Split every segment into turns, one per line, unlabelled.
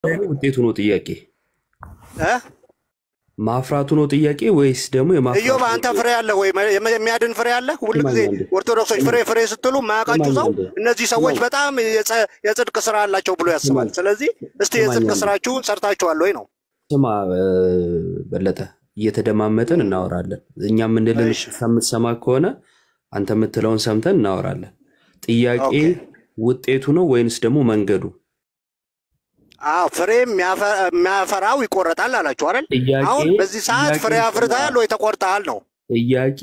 ውጤቱ ነው ጥያቄ ማፍራቱ ነው ጥያቄ ወይስ ደግሞ የማፍራቱ
እዮብ አንተ ፍሬ ያለ ወይ የሚያድን ፍሬ ያለ ሁሉ ጊዜ ኦርቶዶክሶች ፍሬ ስትሉ ማያውቃችሁ ሰው እነዚህ ሰዎች በጣም የጽድቅ ስራ አላቸው ብሎ ያስባል። ስለዚህ እስቲ የጽድቅ ስራችሁን ሰርታችኋል ወይ ነው?
ስማ በለጠ እየተደማመጥን እናወራለን። እኛም እንደልን ሰምተሰማ ከሆነ አንተ የምትለውን ሰምተን እናወራለን። ጥያቄ ውጤቱ ነው ወይንስ ደግሞ መንገዱ?
ፍሬ የሚያፈራው ይቆረጣል አላችሁ አይደል? አሁን በዚህ ሰዓት ፍሬ አፍርታል ወይ ተቆርጣል ነው
ጥያቄ።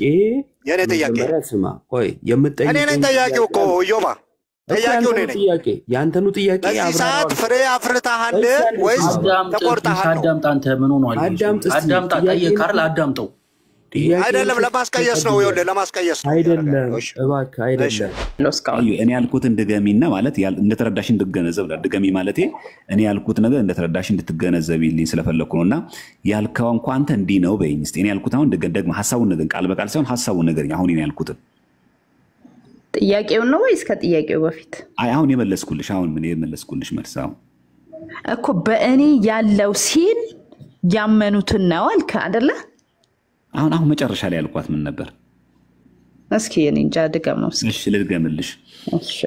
የኔ ጥያቄ
ስማ ቆይ የምትጠይቀው
እኔ ነኝ ጥያቄው እኮ ዮባ ጥያቄው እኔ ነኝ።
ጥያቄ ያንተኑ ጥያቄ
በዚህ ሰዓት ፍሬ አፍርታል ወይስ ተቆርጣል?
አዳምጥ አንተ ምን ሆኗል? አዳምጥ ጠይቀሃል አዳምጠው
አይደለም ለማስቀየስ ነው ይወለ ለማስቀየስ ነው
አይደለም እባክህ አይደለም
እኔ ያልኩትን ድገሚና ማለት እንደተረዳሽ እንድትገነዘብ ድገሚ ማለቴ እኔ ያልኩት ነገር እንደተረዳሽ እንድትገነዘብልኝ ስለፈለኩ ነውና ያልከው እንኳን አንተ እንዲ ነው በይኝ እስቲ እኔ ያልኩት አሁን ደግሞ ሐሳቡን ነገር ቃል በቃል ሳይሆን ሐሳቡን ነገር አሁን እኔ ያልኩት
ጥያቄው ነው ወይስ ከጥያቄው በፊት?
አይ አሁን የመለስኩልሽ አሁን ምን የመለስኩልሽ መልሳው
እኮ በእኔ ያለው ሲል ያመኑትን ነው አልከ አይደለ?
አሁን መጨረሻ ላይ ያልኳት ምን ነበር?
እስኪ እኔ እንጃ ድገመው።
እሺ ልድገምልሽ።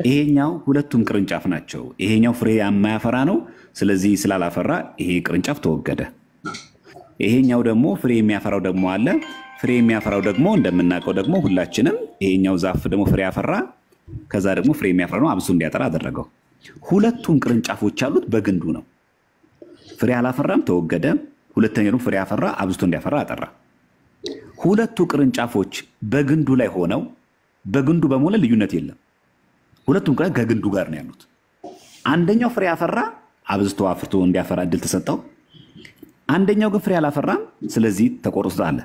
ይሄኛው ሁለቱም ቅርንጫፍ ናቸው። ይሄኛው ፍሬ የማያፈራ ነው። ስለዚህ ስላላፈራ ይሄ ቅርንጫፍ ተወገደ። ይሄኛው ደግሞ ፍሬ የሚያፈራው ደግሞ አለ። ፍሬ የሚያፈራው ደግሞ እንደምናውቀው ደግሞ ሁላችንም ይሄኛው ዛፍ ደግሞ ፍሬ ያፈራ ከዛ ደግሞ ፍሬ የሚያፈራ ነው አብሱ እንዲያጠራ አደረገው። ሁለቱም ቅርንጫፎች ያሉት በግንዱ ነው። ፍሬ አላፈራም ተወገደ። ሁለተኛው ደግሞ ፍሬ ያፈራ አብስቶ እንዲያፈራ አጠራ። ሁለቱ ቅርንጫፎች በግንዱ ላይ ሆነው በግንዱ በመሆን ልዩነት የለም። ሁለቱም ከግንዱ ጋር ነው ያሉት። አንደኛው ፍሬ ያፈራ አብዝቶ አፍርቶ እንዲያፈራ እድል ተሰጠው። አንደኛው ግን ፍሬ አላፈራም ስለዚህ ተቆርጧል።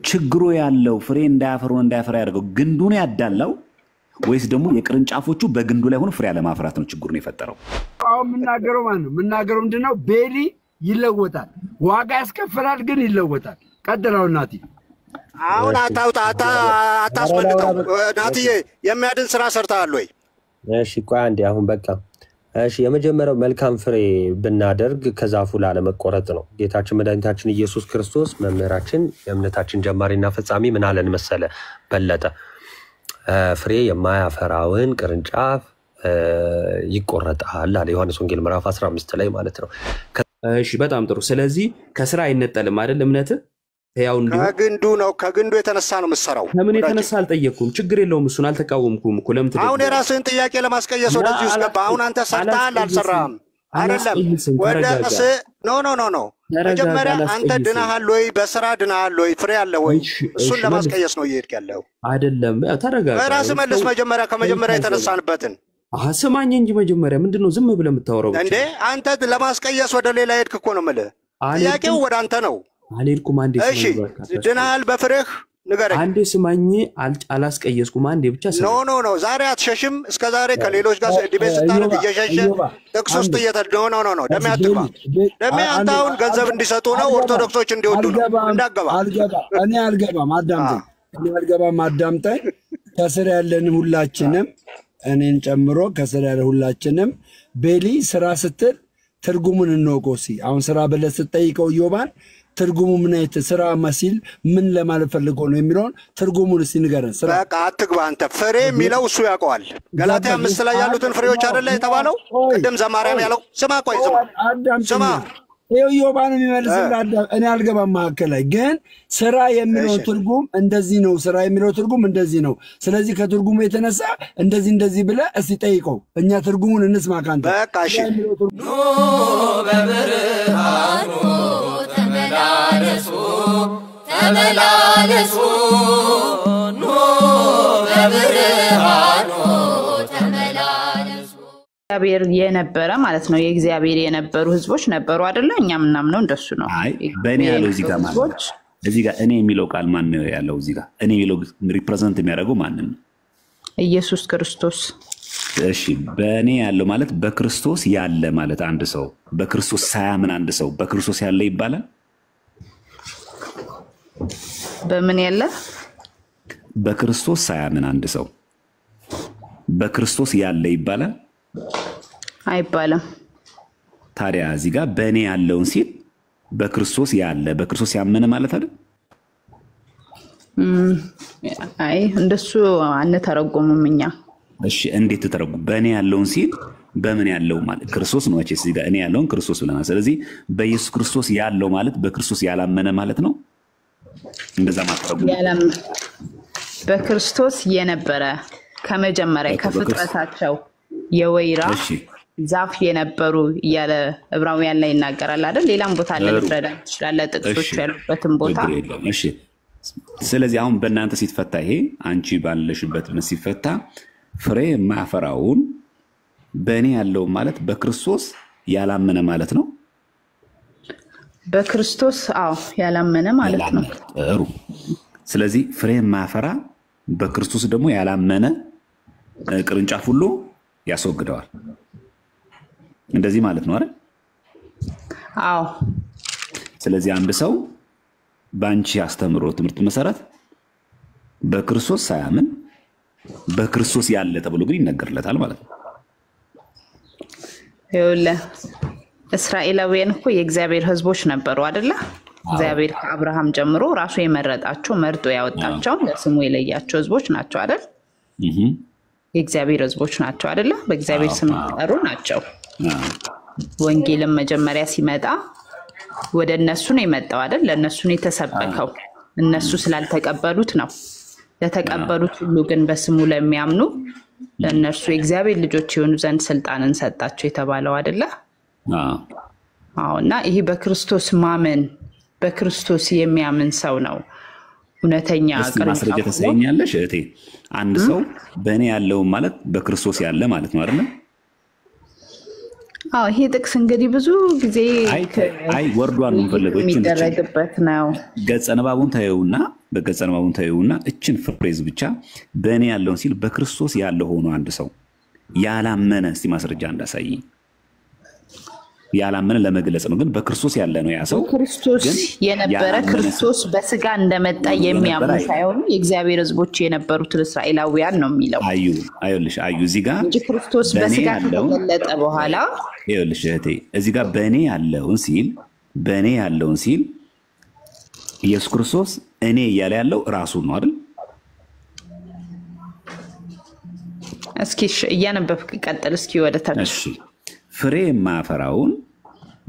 ችግሩ ያለው ፍሬ እንዳያፈራ ያደርገው ግንዱ ነው ያዳላው ወይስ ደግሞ የቅርንጫፎቹ በግንዱ ላይ ሆኖ ፍሬ አለማፍራት ነው ችግሩን የፈጠረው?
አሁን ምናገረው ማለት ነው ምናገረው ምንድነው ቤሊ ይለወጣል ዋጋ ያስከፍላል ግን ይለወጣል። ቀጥላው ናቲ
አሁን አታስመልጠው ናቲዬ የሚያድን ስራ ሰርተሃል ወይ?
እሺ ቆይ አንዴ አሁን በቃ እሺ የመጀመሪያው መልካም ፍሬ ብናደርግ ከዛፉ ላለመቆረጥ ነው። ጌታችን መድኃኒታችን ኢየሱስ ክርስቶስ መምህራችን የእምነታችን ጀማሪና ፈጻሚ ምን አለን መሰለ በለጠ ፍሬ የማያፈራውን ቅርንጫፍ ይቆረጣል አለ ዮሐንስ ወንጌል ምዕራፍ 15 ላይ ማለት ነው።
እሺ በጣም ጥሩ። ስለዚህ ከስራ አይነጠልም አይደል እምነት ያው
ከግንዱ ነው ከግንዱ የተነሳ ነው የምትሰራው።
ለምን የተነሳ አልጠየቅኩም? ችግር የለውም እሱን አልተቃወምኩም እኮ ለምን
አሁን የራስህን ጥያቄ ለማስቀየስ ወደዚህ ውስጥ ገባ። አሁን አንተ ሰርተሃል አልሰራህም አይደለም ወደስ ኖ መጀመሪያ አንተ ድናሃል ወይ በስራ ድናሃል ወይ ፍሬ አለ ወይ እሱን ለማስቀየስ ነው እየሄድክ ያለው
አይደለም። ተረጋጋ
ራስህ መልስ መጀመሪያ ከመጀመሪያ የተነሳንበትን
ስማኝ እንጂ መጀመሪያ ምንድነው ዝም ብለህ የምታወራው
እንዴ? አንተ ለማስቀየስ ወደ ሌላ ሄድክ እኮ ነው የምልህ። ጥያቄው ወደ አንተ ነው።
አልሄድኩም አንዴ
እሺ ድናሃል በፍሬህ ንገረኝ።
አንዴ ስማኝ አላስቀየስኩም አንዴ ብቻ
ኖ ዛሬ አትሸሽም። እስከ ዛሬ ከሌሎች ጋር ዲቤት ስታደርግ እየሸሸ ጥቅስ ውስጥ ኖ ደሜ አትግባ። ደሜ አንተ አሁን ገንዘብ እንዲሰጡ ነው ኦርቶዶክሶች እንዲወዱ ነው እንዳገባ
እኔ አልገባም። አዳምጠኝ ከስር ያለን ሁላችንም እኔን ጨምሮ ከስር ያለ ሁላችንም ቤሊ ስራ ስትል ትርጉሙን እንወቆሲ። አሁን ስራ ብለህ ስትጠይቀው ዮባን ትርጉሙ ምን አይነት ስራ መስል ምን ለማለት ፈልጎ ነው የሚለውን ትርጉሙን እስቲ ንገረን። ስራ
በቃ አትግባ አንተ። ፍሬ የሚለው እሱ ያውቀዋል። ገላትያ 5 ላይ ያሉትን ፍሬዎች አይደለ የተባለው? ቅድም ዘማርያም ያለው ስማ ቆይ ስማ
ዮባን የሚመልስልህ እኔ አልገባም። መካከል ላይ ግን ስራ የሚለው ትርጉም እንደዚህ ነው። ስራ የሚለው ትርጉም እንደዚህ ነው። ስለዚህ ከትርጉሙ የተነሳ እንደዚህ ብለህ እስቲ ጠይቀው። እኛ ትርጉሙን እንስማ ካንተ።
በቃ እሺ
ኑ በብርሃኑ ተመላለሱ ኑ በብርሃኑ ተመላለሱ።
እግዚአብሔር የነበረ ማለት ነው የእግዚአብሔር የነበሩ ህዝቦች ነበሩ አይደለ? እኛም እናምነው እንደሱ ነው።
አይ በእኔ ያለው እዚህ ጋር ማለት ነው። እዚህ ጋር እኔ የሚለው ቃል ማን ነው ያለው? እዚህ ጋር እኔ የሚለው ሪፕሬዘንት የሚያደርገው ማንን ነው?
ኢየሱስ ክርስቶስ።
እሺ በእኔ ያለው ማለት በክርስቶስ ያለ ማለት አንድ ሰው በክርስቶስ ሳያምን አንድ ሰው በክርስቶስ ያለ ይባላል?
በምን ያለ?
በክርስቶስ ሳያምን አንድ ሰው በክርስቶስ ያለ ይባላል?
አይባልም።
ታዲያ እዚህ ጋር በእኔ ያለውን ሲል በክርስቶስ ያለ በክርስቶስ ያመነ ማለት አይደል?
አይ እንደሱ አንተረጎምም እኛ።
እሺ እንዴት ተተረጉም? በእኔ ያለውን ሲል በምን ያለው ማለት ክርስቶስ ነው። እዚህ ጋር እኔ ያለውን ክርስቶስ ብለናል። ስለዚህ በኢየሱስ ክርስቶስ ያለው ማለት በክርስቶስ ያላመነ ማለት ነው። እንደዛ ማተረጉም
በክርስቶስ የነበረ ከመጀመሪያ ከፍጥረታቸው የወይራ ዛፍ የነበሩ እያለ ዕብራውያን ላይ ይናገራል አይደል? ሌላም ቦታ አለ ልትረዳ ትችላለህ፣ ጥቅሶች ያሉበትን ቦታ።
እሺ ስለዚህ አሁን በእናንተ ሲፈታ ይሄ አንቺ ባለሽበት ሲፈታ ፍሬ የማያፈራውን በእኔ ያለው ማለት በክርስቶስ ያላመነ ማለት ነው።
በክርስቶስ ያላመነ ማለት ነው።
ጥሩ። ስለዚህ ፍሬ የማያፈራ በክርስቶስ ደግሞ ያላመነ ቅርንጫፍ ሁሉ ያስወግደዋል። እንደዚህ ማለት ነው አይደል?
አዎ።
ስለዚህ አንድ ሰው ባንቺ አስተምሮ ትምህርት መሰረት በክርስቶስ ሳያምን በክርስቶስ ያለ ተብሎ ግን ይነገርለታል ማለት ነው።
ይኸውልህ እስራኤላውያን እኮ የእግዚአብሔር ሕዝቦች ነበሩ አይደለ? እግዚአብሔር ከአብርሃም ጀምሮ ራሱ የመረጣቸው መርጦ ያወጣቸው ለስሙ የለያቸው ሕዝቦች ናቸው አይደል? የእግዚአብሔር ሕዝቦች ናቸው አይደለ? በእግዚአብሔር ስም የሚጠሩ ናቸው። ወንጌልም መጀመሪያ ሲመጣ ወደ እነሱ ነው የመጣው አይደል? ለእነሱ ነው የተሰበከው። እነሱ ስላልተቀበሉት ነው። ለተቀበሉት ሁሉ ግን በስሙ ለሚያምኑ ለእነርሱ የእግዚአብሔር ልጆች የሆኑ ዘንድ ስልጣንን ሰጣቸው የተባለው አይደለ? እና ይሄ በክርስቶስ ማመን በክርስቶስ የሚያምን ሰው ነው እውነተኛ
ማስረጃ ተሰኛለሽ እህቴ። አንድ ሰው በእኔ ያለው ማለት በክርስቶስ ያለ ማለት ነው አይደል?
ይሄ ጥቅስ እንግዲህ ብዙ ጊዜ
አይ ወርዷን እንፈልገው
የሚደረግበት ነው።
ገጸ ንባቡን ታዩና እችን ፍሬዝ ብቻ በእኔ ያለውን ሲል በክርስቶስ ያለ ሆኖ አንድ ሰው ያላመነ እስቲ ማስረጃ እንዳሳይ። ያላመነ ለመግለጽ ነው፣ ግን በክርስቶስ ያለ ነው ያ ሰው።
ክርስቶስ የነበረ ክርስቶስ በስጋ እንደመጣ የሚያምኑ ሳይሆኑ የእግዚአብሔር ሕዝቦች የነበሩት እስራኤላውያን ነው የሚለው።
አይልሽ እዚህ ጋር
እንጂ ክርስቶስ በስጋ ከተገለጠ በኋላ
ይልሽ እህቴ እዚህ ጋር በእኔ ያለውን ሲል ኢየሱስ ክርስቶስ እኔ እያለ ያለው ራሱ ነው አይደል?
እስኪ እያነበብክ ቀጥል እስኪ ወደ ታች።
ፍሬ የማያፈራውን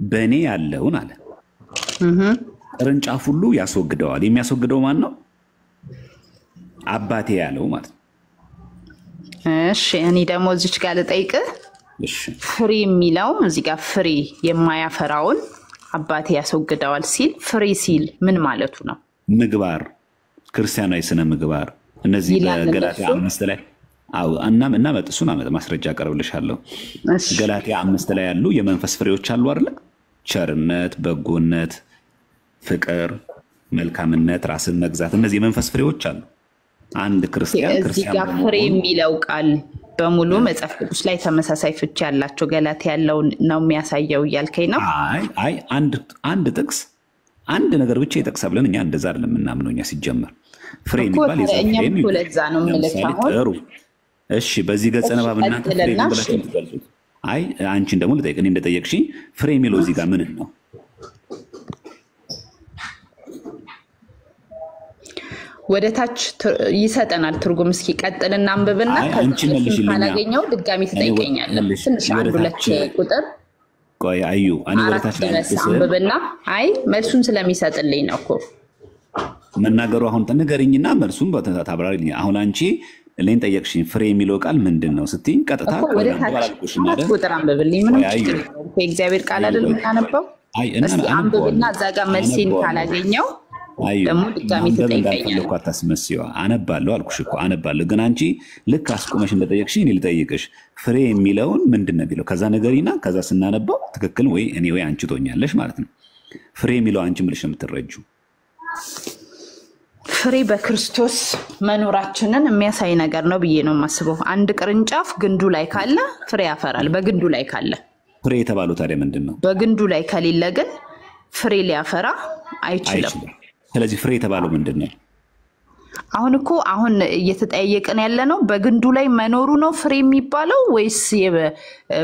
በእኔ ያለውን አለ ቅርንጫፍ ሁሉ ያስወግደዋል። የሚያስወግደው ማን ነው? አባቴ ያለው ማለት ነው።
እሺ እኔ ደግሞ እዚች ጋር ልጠይቅህ። ፍሬ የሚለው እዚህ ጋር ፍሬ የማያፈራውን አባቴ ያስወግደዋል ሲል ፍሬ ሲል ምን ማለቱ ነው?
ምግባር፣ ክርስቲያናዊ ስነ ምግባር። እነዚህ በገላትያ 5 ላይ እና እሱን ማስረጃ አቀርብልሻለሁ። ገላትያ 5 ላይ ያሉ የመንፈስ ፍሬዎች አሉ አይደል? ቸርነት፣ በጎነት፣ ፍቅር፣ መልካምነት፣ ራስን መግዛት። እነዚህ የመንፈስ ፍሬዎች አሉ። አንድ ክርስቲያን
እዚህ ጋር ፍሬ የሚለው ቃል በሙሉ መጽሐፍ ቅዱስ ላይ ተመሳሳይ ፍቺ ያላቸው ገላትያ ያለው ነው የሚያሳየው እያልከኝ ነው?
አይ አንድ ጥቅስ አንድ ነገር ብቻ ይጠቅሳል ብለን እኛ እንደዛ አይደለም የምናምነው። እኛ ሲጀመር ፍሬ የሚባል
እኛም ሁለዛ ነው የምልህ።
እሺ በዚህ ገጸ ንባብ እናንተ ፍሬ ብላችሁ ትገልጹት። አይ አንቺን ደግሞ ልጠይቅ። እኔ እንደጠየቅሽኝ ፍሬ የሚለው እዚህ ጋር ምን ነው?
ወደ ታች ይሰጠናል ትርጉም። እስኪ ቀጥልና አንብብና ካላገኘው ድጋሚ ትጠይቀኛለህ። ትንሽ አንድ ሁለት ቁጥር
ቆይ አዩ እኔ ወደ ታች
አንብብና አይ መልሱን ስለሚሰጥልኝ ነው እኮ
መናገሩ። አሁን ተነገርኝና መልሱን ታብራሪልኝ። አሁን አንቺ እኔን ጠየቅሽኝ ፍሬ የሚለው ቃል ምንድን ነው ስትይኝ ቀጥታ
ወደ ታች ቁጥር አንብብልኝ። ምንም ችግር የለውም። የእግዚአብሔር ቃል አይደል የምናነበው? እስኪ አንብብና እዛ ጋር መልሴን ካላገኘው ደግሞ ድጋሚ ትጠይቀኛለህ።
አታስመስይዋ። አነባለሁ አልኩሽ እኮ አነባለሁ። ግን አንቺ ልክ አስቆመሽ እንደጠየቅሽኝ እኔ ልጠይቅሽ ፍሬ የሚለውን ምንድን ነው የሚለው? ከዛ ነገሪና ከዛ ስናነባው ትክክል ወይ እኔ ወይ አንቺ ትሆኛለሽ ማለት ነው። ፍሬ የሚለው አንቺ ምልሽ የምትረጁ
ፍሬ በክርስቶስ መኖራችንን የሚያሳይ ነገር ነው ብዬ ነው የማስበው። አንድ ቅርንጫፍ ግንዱ ላይ ካለ ፍሬ ያፈራል። በግንዱ ላይ ካለ
ፍሬ የተባለው ታዲያ ምንድን ነው?
በግንዱ ላይ ከሌለ ግን ፍሬ ሊያፈራ አይችልም።
ስለዚህ ፍሬ የተባለው ምንድን ነው?
አሁን እኮ አሁን እየተጠያየቀን ያለ ነው በግንዱ ላይ መኖሩ ነው ፍሬ የሚባለው ወይስ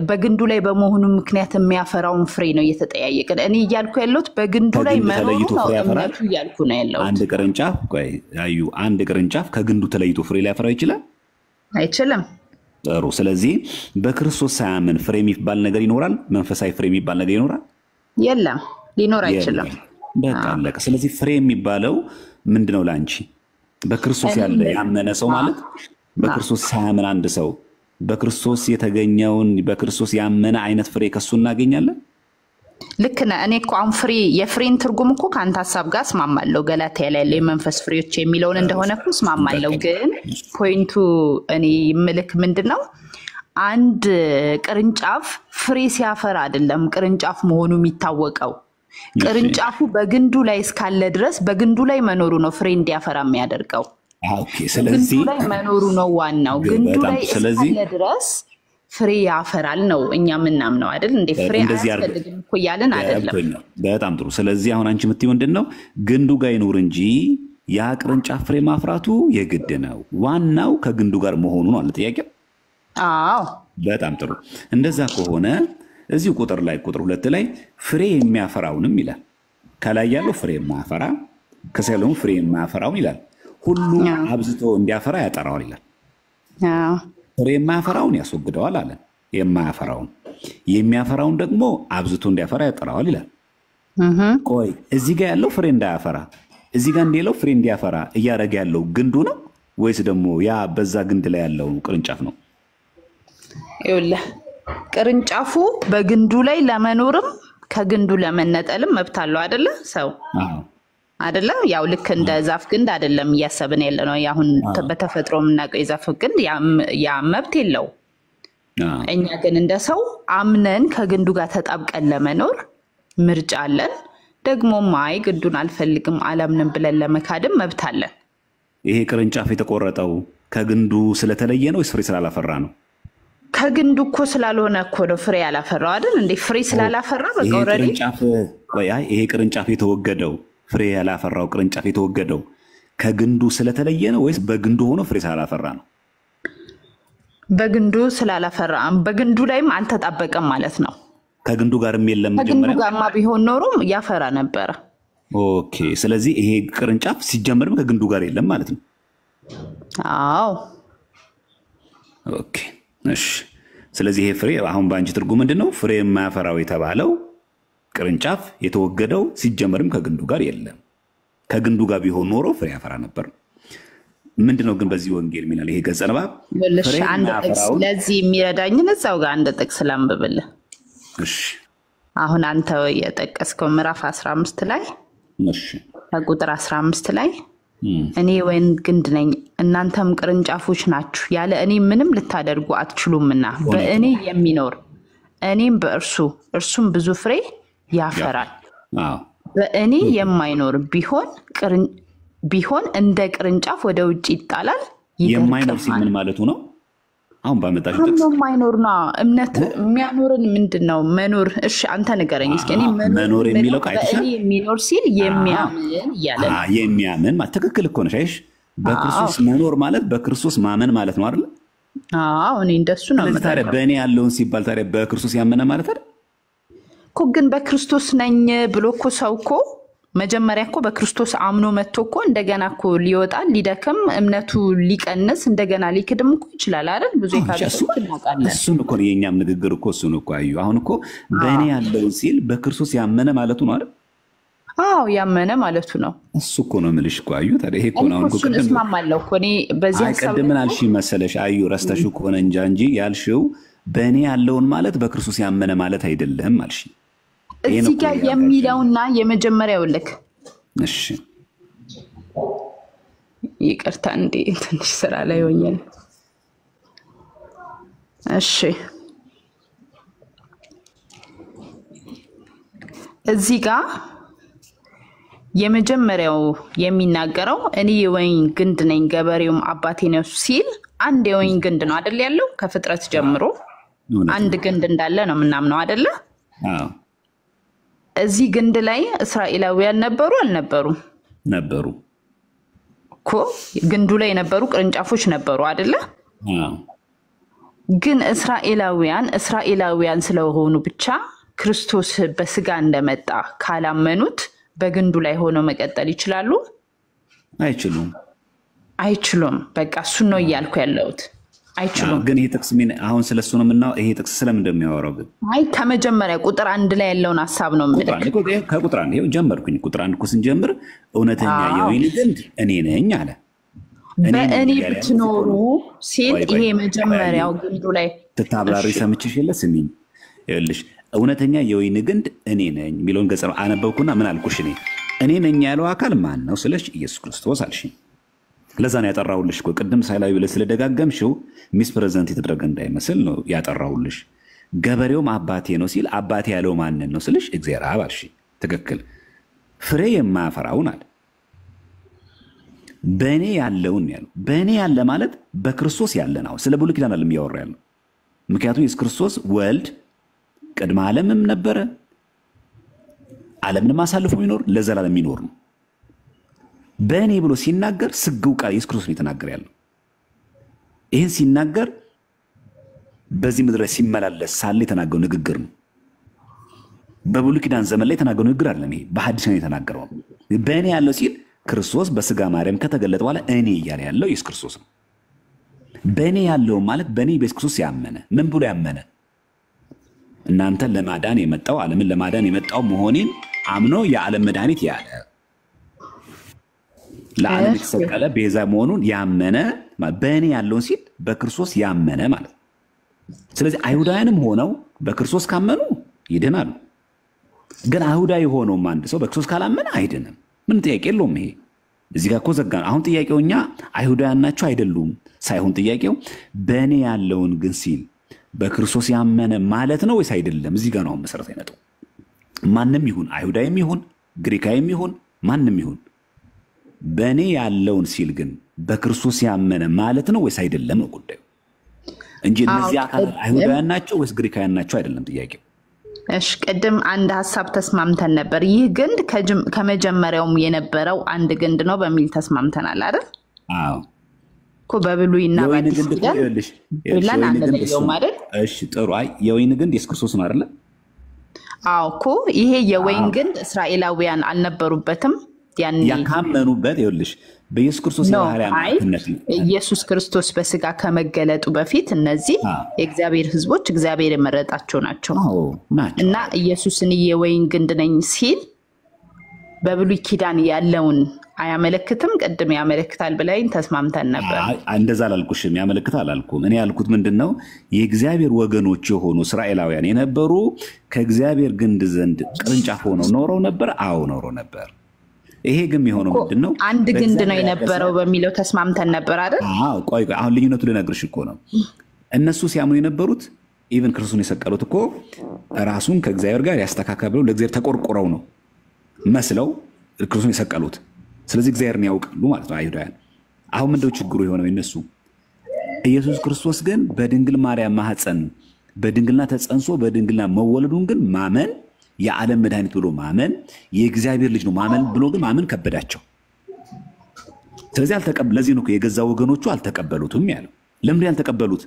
በግንዱ ላይ በመሆኑ ምክንያት የሚያፈራውን ፍሬ ነው እየተጠያየቀን? እኔ እያልኩ ያለሁት በግንዱ ላይ መኖሩ ነው እምነቱ እያልኩ ነው ያለሁት።
አንድ ቅርንጫፍ ቆይ አዩ አንድ ቅርንጫፍ ከግንዱ ተለይቶ ፍሬ ሊያፈራ ይችላል?
አይችልም።
ጥሩ። ስለዚህ በክርስቶስ ሳያምን ፍሬ የሚባል ነገር ይኖራል? መንፈሳዊ ፍሬ የሚባል ነገር ይኖራል?
የለም፣ ሊኖር አይችልም።
በቃ አለቀ። ስለዚህ ፍሬ የሚባለው ምንድነው ላንቺ? በክርስቶስ ያለ ያመነ ሰው ማለት በክርስቶስ ሳያምን አንድ ሰው በክርስቶስ የተገኘውን በክርስቶስ ያመነ አይነት ፍሬ ከሱ እናገኛለን።
ልክ ነህ። እኔ እኮ አሁን ፍሬ የፍሬን ትርጉም እኮ ካንተ ሐሳብ ጋር እስማማለሁ። ገላትያ ላይ ያለ የመንፈስ ፍሬዎች የሚለውን እንደሆነ እኮ እስማማለሁ። ግን ፖይንቱ እኔ ምልክ ምንድነው አንድ ቅርንጫፍ ፍሬ ሲያፈራ አይደለም ቅርንጫፍ መሆኑ የሚታወቀው። ቅርንጫፉ በግንዱ ላይ እስካለ ድረስ በግንዱ ላይ መኖሩ ነው ፍሬ እንዲያፈራ የሚያደርገው።
ኦኬ። ስለዚህ
ግንዱ ላይ መኖሩ ነው ዋናው። ግንዱ ላይ እስካለ ድረስ ፍሬ ያፈራል ነው እኛ ምናምነው አይደል? እንደ ፍሬ አያስፈልግም እኮ ያለን አይደለም።
በጣም ጥሩ። ስለዚህ አሁን አንቺ የምትይው ምንድነው ግንዱ ጋር ይኖር እንጂ ያ ቅርንጫፍ ፍሬ ማፍራቱ የግድ ነው። ዋናው ከግንዱ ጋር መሆኑ ነው አለ ጥያቄው።
አዎ
በጣም ጥሩ። እንደዛ ከሆነ እዚሁ ቁጥር 2 ላይ ፍሬ የሚያፈራውንም ይላል። ከላይ ያለው ፍሬ የማያፈራ ከላይ ያለው ፍሬ የማያፈራው ይላል። ሁሉ አብዝቶ እንዲያፈራ ያጠራዋል ይላል። ፍሬ የማያፈራውን ያስወግደዋል አለ። የማያፈራውን የሚያፈራውን ደግሞ አብዝቶ እንዲያፈራ ያጠራዋል ይላል። ቆይ እዚህ ጋር ያለው ፍሬ እንዳያፈራ እዚህ ጋር እንደሌለው ፍሬ እንዲያፈራ እያደረገ ያለው ግንዱ ነው ወይስ ደግሞ ያ በዛ ግንድ ላይ ያለው ቅርንጫፍ ነው?
ይኸውልህ ቅርንጫፉ በግንዱ ላይ ለመኖርም ከግንዱ ለመነጠልም መብት አለው አይደለ? ሰው አይደለም ያው ልክ እንደ ዛፍ ግንድ አይደለም እያሰብን ያለ ነው። ያሁን በተፈጥሮ የምናውቀው የዛፍ ግንድ ያ መብት የለው። እኛ ግን እንደ ሰው አምነን ከግንዱ ጋር ተጣብቀን ለመኖር ምርጫ አለን። ደግሞ ማይ ግንዱን አልፈልግም አላምንም ብለን ለመካድም መብት አለን።
ይሄ ቅርንጫፍ የተቆረጠው ከግንዱ ስለተለየ ነው ወይስ ፍሬ ስላላፈራ ነው?
ከግንዱ እኮ ስላልሆነ እኮ ነው ፍሬ ያላፈራው አይደል? እንዴ ፍሬ ስላላፈራ በቃ ኦሬዲ
ይሄ ቅርንጫፍ የተወገደው ፍሬ ያላፈራው ቅርንጫፍ የተወገደው ከግንዱ ስለተለየ ነው ወይስ በግንዱ ሆኖ ፍሬ ስላላፈራ ነው?
በግንዱ ስላላፈራ በግንዱ ላይም አልተጣበቀም ማለት ነው።
ከግንዱ ጋርም የለም
ጀመረ። ከግንዱ ጋርማ ቢሆን ኖሮ ያፈራ ነበር።
ኦኬ። ስለዚህ ይሄ ቅርንጫፍ ሲጀመርም ከግንዱ ጋር የለም ማለት ነው።
አዎ።
ኦኬ እሺ። ስለዚህ ይሄ ፍሬ አሁን ባንቺ ትርጉም ምንድነው? ፍሬ የማያፈራው የተባለው ቅርንጫፍ የተወገደው ሲጀመርም ከግንዱ ጋር የለም። ከግንዱ ጋር ቢሆን ኖሮ ፍሬ ያፈራ ነበር። ምንድነው ግን በዚህ ወንጌል ሚላል ይሄ ገጸ ንባብ
ፍሬ አንድ ጥቅስ ለዚህ የሚረዳኝን እዛው ጋር አንድ ጥቅስ ላንብብልህ።
እሺ።
አሁን አንተ የጠቀስከው ምዕራፍ 15 ላይ
እሺ
ቁጥር 15 ላይ እኔ ወይን ግንድ ነኝ እናንተም ቅርንጫፎች ናችሁ ያለ እኔ ምንም ልታደርጉ አትችሉምና በእኔ የሚኖር እኔም በእርሱ እርሱም ብዙ ፍሬ ያፈራል። በእኔ የማይኖር ቢሆን እንደ ቅርንጫፍ ወደ ውጭ ይጣላል ይደርቃል።
የማይኖር ሲል ምን ማለቱ ነው? አሁን ባመጣሽ
ጥቅስ የማይኖር ነው እምነት የሚያኖርን ምንድነው መኖር? እሺ አንተ ንገረኝ እስኪ። እኔ
መኖር የሚለው ቃይተሻ
የሚኖር ሲል የሚያምን ይያለ
የሚያምን ማለት ትክክል እኮ ነሽ። አይሽ በክርስቶስ መኖር ማለት በክርስቶስ ማመን ማለት ነው አይደል?
አዎ እኔ እንደሱ ነው ማለት።
ታዲያ በእኔ ያለውን ሲባል ታዲያ በክርስቶስ ያመነ ማለት አይደል?
እኮ ግን በክርስቶስ ነኝ ብሎ እኮ ሰው እኮ መጀመሪያ እኮ በክርስቶስ አምኖ መጥቶ እኮ እንደገና እኮ ሊወጣ ሊደከም እምነቱ ሊቀንስ እንደገና ሊክድም እኮ ይችላል አይደል? ብዙ ይካደሱ እናውቃለን።
እሱን እኮ የኛም ንግግር እኮ እሱን እኮ አዩ። አሁን እኮ በእኔ ያለው ሲል በክርስቶስ ያመነ ማለቱ ነው አይደል?
አዎ ያመነ ማለቱ ነው።
እሱ እኮ ነው የምልሽ እኮ አዩ። ታዲያ ይሄ እኮ ነው አሁን እኮ
ቅድም እስማማለሁ እኮ እኔ በዚህ ሐሳብ
ቅድም አልሽ መሰለሽ አዩ ረስተሽ እኮ ነው እንጂ ያልሽው በእኔ ያለውን ማለት በክርስቶስ ያመነ ማለት አይደለም አልሽ።
እዚህ ጋር የሚለውና የመጀመሪያው ልክ
እሺ
ይቅርታ እንዴ ትንሽ ስራ ላይ ሆኜ እሺ እዚህ ጋር የመጀመሪያው የሚናገረው እኔ የወይን ግንድ ነኝ ገበሬውም አባቴ ነው ሲል አንድ የወይን ግንድ ነው አይደል ያለው? ከፍጥረት ጀምሮ አንድ ግንድ እንዳለ ነው ምናምነው አይደለ?
አዎ።
እዚህ ግንድ ላይ እስራኤላውያን ነበሩ አልነበሩም?
ነበሩ።
እኮ ግንዱ ላይ የነበሩ ቅርንጫፎች ነበሩ አይደለ? ግን እስራኤላውያን ስለሆኑ ብቻ ክርስቶስ በስጋ እንደመጣ ካላመኑት በግንዱ ላይ ሆነው መቀጠል ይችላሉ? አይችሉም። በቃ እሱን ነው እያልኩ ያለሁት። አይችሉም።
ግን ይሄ ጥቅስ አሁን ስለሱ ነው የምናወራው። ይሄ ጥቅስ ስለምን እንደሚያወራው ግን
ከመጀመሪያ ቁጥር 1 ላይ ያለውን ሐሳብ ነው የምልህ።
ከቁጥር 1 ይኸው ጀመርኩኝ። ቁጥር 1 እኮ ስንጀምር እውነተኛ የወይን ግንድ እኔ ነኝ አለ።
በእኔ ብትኖሩ ሲል ይሄ መጀመሪያው ግንዱ ላይ
ተታብራሪ ሰምችሽ የለ ስሚኝ። ይኸውልሽ እውነተኛ የወይን ግንድ እኔ ነኝ የሚለውን ገጽ አነበብኩና ምን አልኩሽ? እኔ ነኝ ያለው አካል ማን ነው ስለሽ ኢየሱስ ክርስቶስ አልሽኝ። ለዛ ነው ያጠራሁልሽ እኮ ቅድም ሳይላዊ ብለሽ ስለደጋገምሽው ሚስ ፕሬዘንት የተደረገ እንዳይመስል ነው ያጠራሁልሽ። ገበሬውም አባቴ ነው ሲል አባቴ ያለው ማንን ነው ስልሽ እግዚአብሔር አብ አልሽኝ። ትክክል። ፍሬ የማያፈራውን አለ። በእኔ ያለውን ያለው በእኔ ያለ ማለት በክርስቶስ ያለ ነው። ስለ ብሉይ ኪዳን ዓለም እያወራ ያለው ምክንያቱም ኢየሱስ ክርስቶስ ወልድ ቅድመ ዓለምም ነበረ፣ ዓለምንም አሳልፎ የሚኖር ለዘላለም የሚኖር ነው። በእኔ ብሎ ሲናገር ስግው ቃል ኢየሱስ ክርስቶስ ነው የተናገረ ያለው። ይህን ሲናገር በዚህ ምድር ላይ ሲመላለስ ሳለ የተናገረው ንግግር ነው። በብሉይ ኪዳን ዘመን ላይ የተናገረው ንግግር አይደለም። ይሄ በሐዲስ ነው የተናገረው። በእኔ ያለው ሲል ክርስቶስ በስጋ ማርያም ከተገለጠ በኋላ እኔ እያለ ያለው ኢየሱስ ክርስቶስ ነው። በእኔ ያለው ማለት በእኔ በኢየሱስ ክርስቶስ ያመነ ምን ብሎ ያመነ? እናንተን ለማዳን የመጣው ዓለምን ለማዳን የመጣው መሆኔን አምኖ የዓለም መድኃኒት ያለ ለዓለም የተሰቀለ ቤዛ መሆኑን ያመነ በእኔ ያለውን ሲል በክርስቶስ ያመነ ማለት። ስለዚህ አይሁዳውያንም ሆነው በክርስቶስ ካመኑ ይድናሉ። ግን አይሁዳዊ ሆነውም አንድ ሰው በክርስቶስ ካላመነ አይድንም። ምን ጥያቄ የለውም። ይሄ እዚህ ጋር እኮ ዘጋን። አሁን ጥያቄው እኛ አይሁዳውያን ናቸው አይደሉም ሳይሆን ጥያቄው በእኔ ያለውን ግን ሲል በክርስቶስ ያመነ ማለት ነው ወይስ አይደለም? እዚህ ጋር ነው መሰረታዊ ነጥቡ። ማንም ይሁን አይሁዳዊም ይሁን ግሪካዊም ይሁን ማንም ይሁን በእኔ ያለውን ሲል ግን በክርስቶስ ያመነ ማለት ነው ወይስ አይደለም ነው ጉዳዩ እንጂ እነዚህ አካላት አይሁዳውያን ናቸው ወይስ ግሪካውያን ናቸው አይደለም ጥያቄው።
እሺ ቅድም አንድ ሐሳብ ተስማምተን ነበር። ይህ ግንድ ከመጀመሪያውም የነበረው አንድ ግንድ ነው በሚል ተስማምተናል አይደል?
አዎ
እኮ በብሉይና በአዲስ ኪዳን ብለን አንለየውም አይደል?
እሺ ጥሩ። አይ የወይን ግንድ ኢየሱስ ክርስቶስ ነው አይደል?
አዎ እኮ ይሄ የወይን ግንድ እስራኤላውያን አልነበሩበትም ያን
ያካመኑበት። ይኸውልሽ በኢየሱስ ክርስቶስ የባህሪ አምላክነት
ኢየሱስ ክርስቶስ በስጋ ከመገለጡ በፊት እነዚህ የእግዚአብሔር ሕዝቦች እግዚአብሔር የመረጣቸው ናቸው እና ኢየሱስን የወይን ግንድ ነኝ ሲል በብሉይ ኪዳን ያለውን አያመለክትም? ቅድም ያመለክታል ብለኝ ተስማምተን ነበር።
እንደዛ አላልኩሽም። ያመለክታል አላልኩም። እኔ ያልኩት ምንድነው የእግዚአብሔር ወገኖች የሆኑ እስራኤላውያን የነበሩ ከእግዚአብሔር ግንድ ዘንድ ቅርንጫፍ ሆነው ኖረው ነበር። አዎ ኖረው ነበር። ይሄ ግን የሆነው ምንድነው
አንድ ግንድ ነው የነበረው በሚለው ተስማምተን ነበር አይደል?
አዎ ቆይ አሁን ልዩነቱ ልነግርሽ እኮ ነው። እነሱ ሲያምኑ የነበሩት ኢቭን ክርስቶስን የሰቀሉት እኮ ራሱን ከእግዚአብሔር ጋር ያስተካከለው ለእግዚአብሔር ተቆርቆረው ነው መስለው ክርስቶስን የሰቀሉት። ስለዚህ እግዚአብሔርን ያውቃሉ ማለት ነው አይሁዳውያን። አሁን ምንድነው ችግሩ የሆነው? እነሱ ኢየሱስ ክርስቶስ ግን በድንግል ማርያም ማህፀን በድንግልና ተጸንሶ በድንግልና መወለዱን ግን ማመን የዓለም መድኃኒት ብሎ ማመን የእግዚአብሔር ልጅ ነው ማመን ብሎ ግን ማመን ከበዳቸው። ስለዚህ ለዚህ ነው የገዛ ወገኖቹ አልተቀበሉትም ያለው። ለምን ያልተቀበሉት?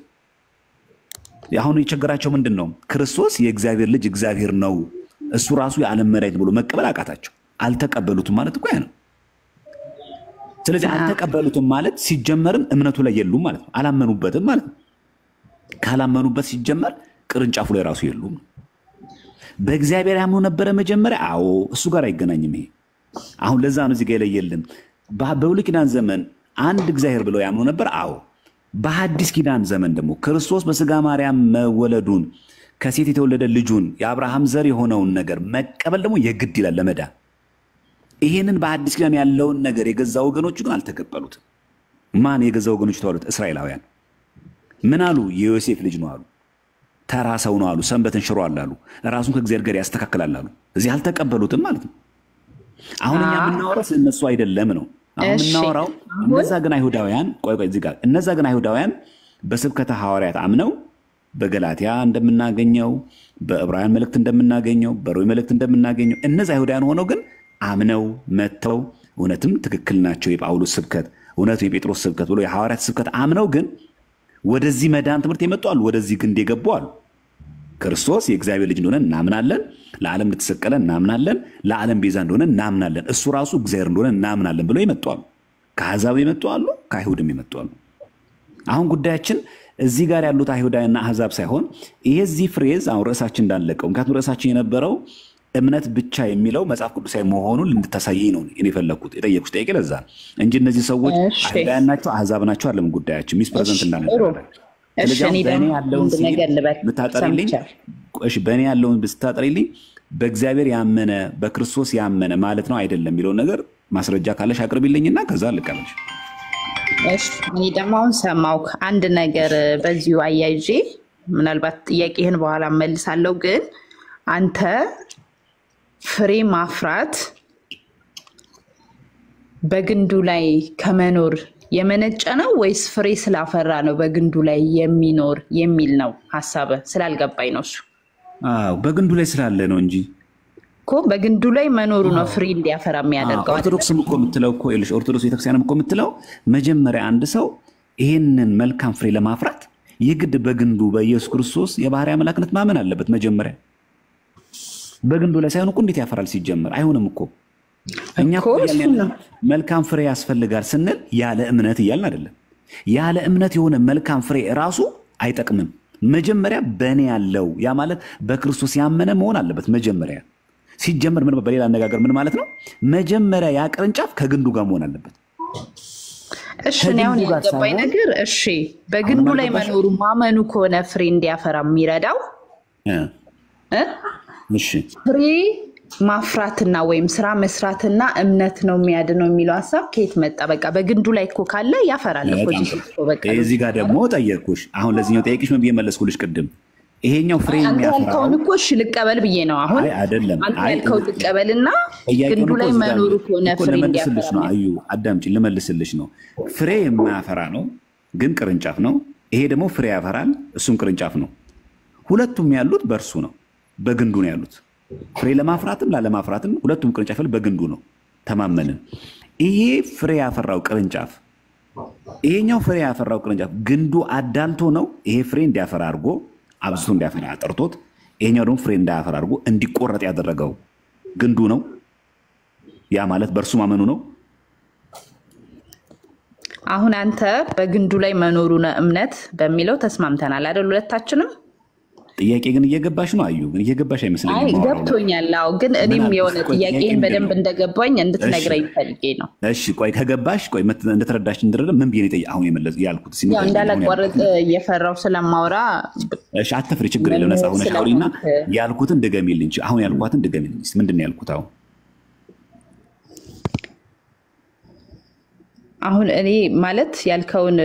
አሁን የቸገራቸው ምንድን ነው? ክርስቶስ የእግዚአብሔር ልጅ እግዚአብሔር ነው እሱ ራሱ የዓለም መድኃኒት ብሎ መቀበል አቃታቸው። አልተቀበሉትም ማለት እኮ ያ ነው። ስለዚህ አልተቀበሉትም ማለት ሲጀመርም እምነቱ ላይ የሉም ማለት ነው። አላመኑበትም ማለት ነው። ካላመኑበት ሲጀመር ቅርንጫፉ ላይ ራሱ የሉም። በእግዚአብሔር ያምኑ ነበረ መጀመሪያ። አዎ እሱ ጋር አይገናኝም ይሄ። አሁን ለዛ ነው እዚህ ጋር የለየልን። በብሉይ ኪዳን ዘመን አንድ እግዚአብሔር ብለው ያምኑ ነበር። አዎ በሐዲስ ኪዳን ዘመን ደግሞ ክርስቶስ በስጋ ማርያም መወለዱን ከሴት የተወለደ ልጁን የአብርሃም ዘር የሆነውን ነገር መቀበል ደግሞ የግድ ይላል ለመዳን። ይሄንን በሐዲስ ኪዳን ያለውን ነገር የገዛ ወገኖቹ ግን አልተቀበሉትም። ማን የገዛ ወገኖቹ ተባሉት? እስራኤላውያን። ምን አሉ? የዮሴፍ ልጅ ነው አሉ። ተራ ሰው ነው አሉ። ሰንበትን ሽሯል አሉ። ራሱን ከእግዚአብሔር ጋር ያስተካክላል አሉ። እዚህ አልተቀበሉትም ማለት ነው። አሁን እኛ የምናወራው ስለነሱ አይደለም ነው። አሁን የምናወራው እነዛ ግን አይሁዳውያን እዚህ ጋር እነዛ ግን አይሁዳውያን በስብከተ ሐዋርያት አምነው በገላትያ እንደምናገኘው በዕብራውያን መልእክት እንደምናገኘው በሮሜ መልእክት እንደምናገኘው እነዛ አይሁዳውያን ሆነው ግን አምነው መተው እውነትም ትክክል ናቸው የጳውሎስ ስብከት እውነቱ የጴጥሮስ ስብከት ብሎ የሐዋርያት ስብከት አምነው ግን ወደዚህ መዳን ትምህርት የመጡ አሉ፣ ወደዚህ ግን የገቡ አሉ። ክርስቶስ የእግዚአብሔር ልጅ እንደሆነ እናምናለን፣ ለዓለም እንደተሰቀለ እናምናለን፣ ለዓለም ቤዛ እንደሆነ እናምናለን፣ እሱ ራሱ እግዚአብሔር እንደሆነ እናምናለን ብለው የመጡ አሉ። ከአሕዛብ የመጡ አሉ፣ ከአይሁድም የመጡ አሉ። አሁን ጉዳያችን እዚህ ጋር ያሉት አይሁዳውያንና አሕዛብ ሳይሆን ይሄዚህ ፍሬዝ አሁን ርዕሳችን እንዳለቀው፣ ምክንያቱም ርዕሳችን የነበረው እምነት ብቻ የሚለው መጽሐፍ ቅዱሳዊ መሆኑን እንድታሳየኝ ነው እኔ የፈለኩት የጠየኩሽ ጥያቄ ለዛ እንጂ እነዚህ ሰዎች አይሁዳውያን ናቸው አሕዛብ ናቸው አይደለም ጉዳያችን ሚስ ፕሬዘንት እንዳነገረን። ስለዚህ በእኔ ያለውን ብታጠሪልኝ፣ እሺ በእኔ ያለውን ብታጠሪልኝ በእግዚአብሔር ያመነ በክርስቶስ ያመነ ማለት ነው አይደለም የሚለውን ነገር ማስረጃ ካለሽ አቅርቢልኝና ከዛ ልቀበልሽ።
እሺ እኔ ደግሞ አሁን ሰማሁህ አንድ ነገር በዚሁ አያይዤ ምናልባት ጥያቄህን በኋላ መልሳለሁ። ግን አንተ ፍሬ ማፍራት በግንዱ ላይ ከመኖር የመነጨ ነው ወይስ ፍሬ ስላፈራ ነው በግንዱ ላይ የሚኖር የሚል ነው ሐሳብ? ስላልገባኝ ነው እሱ።
በግንዱ ላይ ስላለ ነው እንጂ
እኮ በግንዱ ላይ መኖሩ ነው ፍሬ እንዲያፈራ የሚያደርገው።
ኦርቶዶክስም እኮ የምትለው እኮ ይልሽ ኦርቶዶክስ ቤተክርስቲያንም እኮ የምትለው መጀመሪያ አንድ ሰው ይሄንን መልካም ፍሬ ለማፍራት የግድ በግንዱ በኢየሱስ ክርስቶስ የባህሪ አምላክነት ማመን አለበት። መጀመሪያ በግንዱ ላይ ሳይሆን እኮ እንዴት ያፈራል ሲጀመር? አይሆንም እኮ። እኛ እኮ መልካም ፍሬ ያስፈልጋል ስንል ያለ እምነት እያልን አይደለም። ያለ እምነት የሆነ መልካም ፍሬ ራሱ አይጠቅምም። መጀመሪያ በእኔ ያለው ያ ማለት በክርስቶስ ያመነ መሆን አለበት መጀመሪያ ሲጀመር። ምን በሌላ አነጋገር ምን ማለት ነው? መጀመሪያ ያ ቅርንጫፍ ከግንዱ ጋር መሆን አለበት።
እሺ ነው ያገባኝ ነገር። እሺ በግንዱ ላይ መኖሩ ማመኑ ከሆነ ፍሬ እንዲያፈራ የሚረዳው
እሺ ፍሬ
ማፍራትና ወይም ስራ መስራትና እምነት ነው የሚያድነው የሚለው ሐሳብ ከየት መጣ? በቃ በግንዱ ላይ እኮ ካለ ያፈራል እኮ በቃ።
እዚህ ጋር ደግሞ ጠየቅኩሽ። አሁን ለዚህኛው ጠየቅሽ ምን ብዬ መለስኩልሽ ቅድም? ይሄኛው ፍሬ የሚያፈራው
እኮ እሺ ልቀበል ብዬ ነው። አሁን
አይደለም
አንተ ያልከው ልቀበልና ግንዱ ላይ መኖሩ ከሆነ ፍሬ እንዲያፈራ ነው።
አዩ አዳምጪ፣ ልመልስልሽ ነው። ፍሬ የሚያፈራ ነው ግን ቅርንጫፍ ነው። ይሄ ደግሞ ፍሬ ያፈራል እሱም ቅርንጫፍ ነው። ሁለቱም ያሉት በእርሱ ነው፣ በግንዱ ነው ያሉት። ፍሬ ለማፍራትም ላለማፍራትም ሁለቱም ቅርንጫፍ በግንዱ ነው። ተማመንን። ይሄ ፍሬ ያፈራው ቅርንጫፍ ይሄኛው ፍሬ ያፈራው ቅርንጫፍ ግንዱ አዳልቶ ነው ይሄ ፍሬ እንዲያፈራ አድርጎ አብዝቶ እንዲያፈራ አጥርቶት፣ ይሄኛው ደግሞ ፍሬ እንዳያፈራ አድርጎ እንዲቆረጥ ያደረገው ግንዱ ነው። ያ ማለት በእርሱ ማመኑ ነው።
አሁን አንተ በግንዱ ላይ መኖሩ ነው እምነት በሚለው ተስማምተናል አይደል? ሁለታችንም።
ጥያቄ ግን እየገባሽ ነው? አዩ ግን እየገባሽ አይመስለኝም።
አይ ገብቶኛል። አዎ ግን እኔም የሆነ ጥያቄን በደንብ እንደገባኝ እንድትነግረኝ ፈልጌ ነው።
እሺ ቆይ ከገባሽ ቆይ እንደተረዳሽ እንድረዳ ምን ብዬ ነው አሁን የመለስ ያልኩት?
ያው እንዳላቋርጥ እየፈራው ስለማውራ
እሺ አትፍሪ፣ ችግር የለም። ነፃ ሆነሽ አውሪና ያልኩትን ድገሚልኝ። አሁን ያልኳትን ድገሚልኝ። ምንድን ነው ያልኩት?
አሁን እኔ ማለት ያልከውን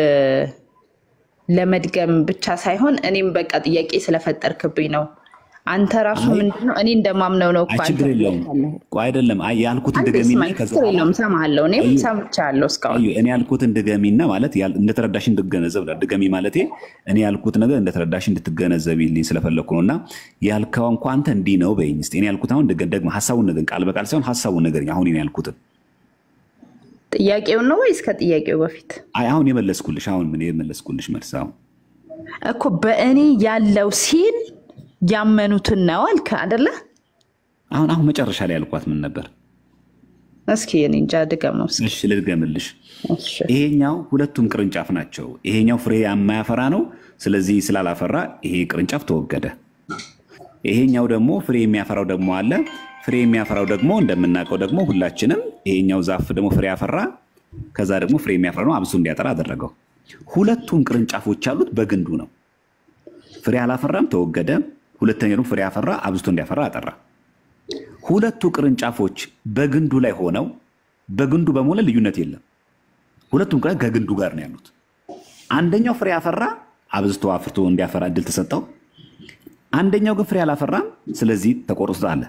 ለመድገም ብቻ ሳይሆን እኔም በቃ ጥያቄ ስለፈጠርክብኝ ነው። አንተ ራሱ ምንድነው እኔ እንደማምነው ነው እኮ።
ችግር የለውም ቆይ አይደለም። አይ ያልኩትን ድገሚና ከዛ
ችግር የለውም ሰማሃለሁ። እኔም ሰምቻለሁ እስካሁን።
እኔ ያልኩትን ድገሚና ማለት እንደተረዳሽ እንድትገነዘብ ድገሚ ማለቴ እኔ ያልኩት ነገር እንደተረዳሽ እንድትገነዘብልኝ ስለፈለኩ ነውና ያልከው እንኳን አንተ እንዲህ ነው በይኝ እስቲ። እኔ ያልኩት አሁን ደግሞ ሐሳቡን ነገር ቃል በቃል ሳይሆን ሐሳቡን ነገር አሁን እኔ ያልኩት
ጥያቄው ነው ወይስ ከጥያቄው በፊት?
አይ አሁን የመለስኩልሽ አሁን ምን የመለስኩልሽ መልሳው
እኮ በእኔ ያለው ሲል ያመኑትን ነው አልከ አይደለ?
አሁን መጨረሻ ላይ ያልኳት ምን ነበር?
እስኪ እኔ እንጃ ድገመው።
እሺ ልድገምልሽ። ይሄኛው ሁለቱም ቅርንጫፍ ናቸው። ይሄኛው ፍሬ የማያፈራ ነው። ስለዚህ ስላላፈራ ይሄ ቅርንጫፍ ተወገደ። ይሄኛው ደግሞ ፍሬ የሚያፈራው ደግሞ አለ። ፍሬ የሚያፈራው ደግሞ እንደምናውቀው ደግሞ ሁላችንም ይሄኛው ዛፍ ደግሞ ፍሬ ያፈራ፣ ከዛ ደግሞ ፍሬ የሚያፈራ ነው አብዝቶ እንዲያጠራ አደረገው። ሁለቱም ቅርንጫፎች ያሉት በግንዱ ነው። ፍሬ አላፈራም ተወገደ። ሁለተኛው ደግሞ ፍሬ ያፈራ አብዝቶ እንዲያፈራ አጠራ። ሁለቱ ቅርንጫፎች በግንዱ ላይ ሆነው በግንዱ በመሆን ልዩነት የለም። ሁለቱም ከግንዱ ጋር ነው ያሉት። አንደኛው ፍሬ ያፈራ አብዝቶ አፍርቶ እንዲያፈራ እድል ተሰጠው። አንደኛው ግን ፍሬ አላፈራም፣ ስለዚህ ተቆርጦ አለ።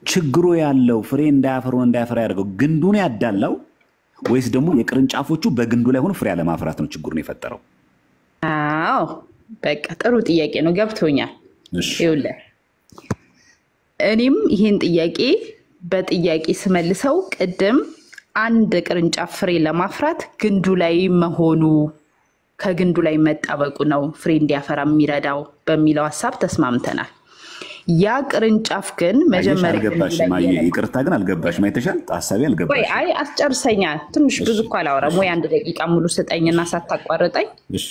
ችግሩ ያለው ፍሬ እንዳያፈራ ያደርገው ግንዱን ያዳላው ወይስ ደግሞ የቅርንጫፎቹ በግንዱ ላይ ሆኖ ፍሬ አለማፍራት ነው ችግሩን የፈጠረው?
አዎ በቃ ጥሩ ጥያቄ ነው፣ ገብቶኛል። ይኸውልህ እኔም ይሄን ጥያቄ በጥያቄ ስመልሰው ቅድም አንድ ቅርንጫፍ ፍሬ ለማፍራት ግንዱ ላይ መሆኑ ከግንዱ ላይ መጣበቁ ነው ፍሬ እንዲያፈራ የሚረዳው በሚለው ሐሳብ ተስማምተናል። ያ ቅርንጫፍ ግን መጀመሪያ
አልገባሽም። ይቅርታ ግን አልገባሽም። አይተሻል? ሐሳቤ አልገባሽም።
ወይ አይ አስጨርሰኛ። ትንሽ ብዙ እኮ አላወራም። ወይ አንድ ደቂቃ ሙሉ ስጠኝና ሳታቋርጠኝ
እሺ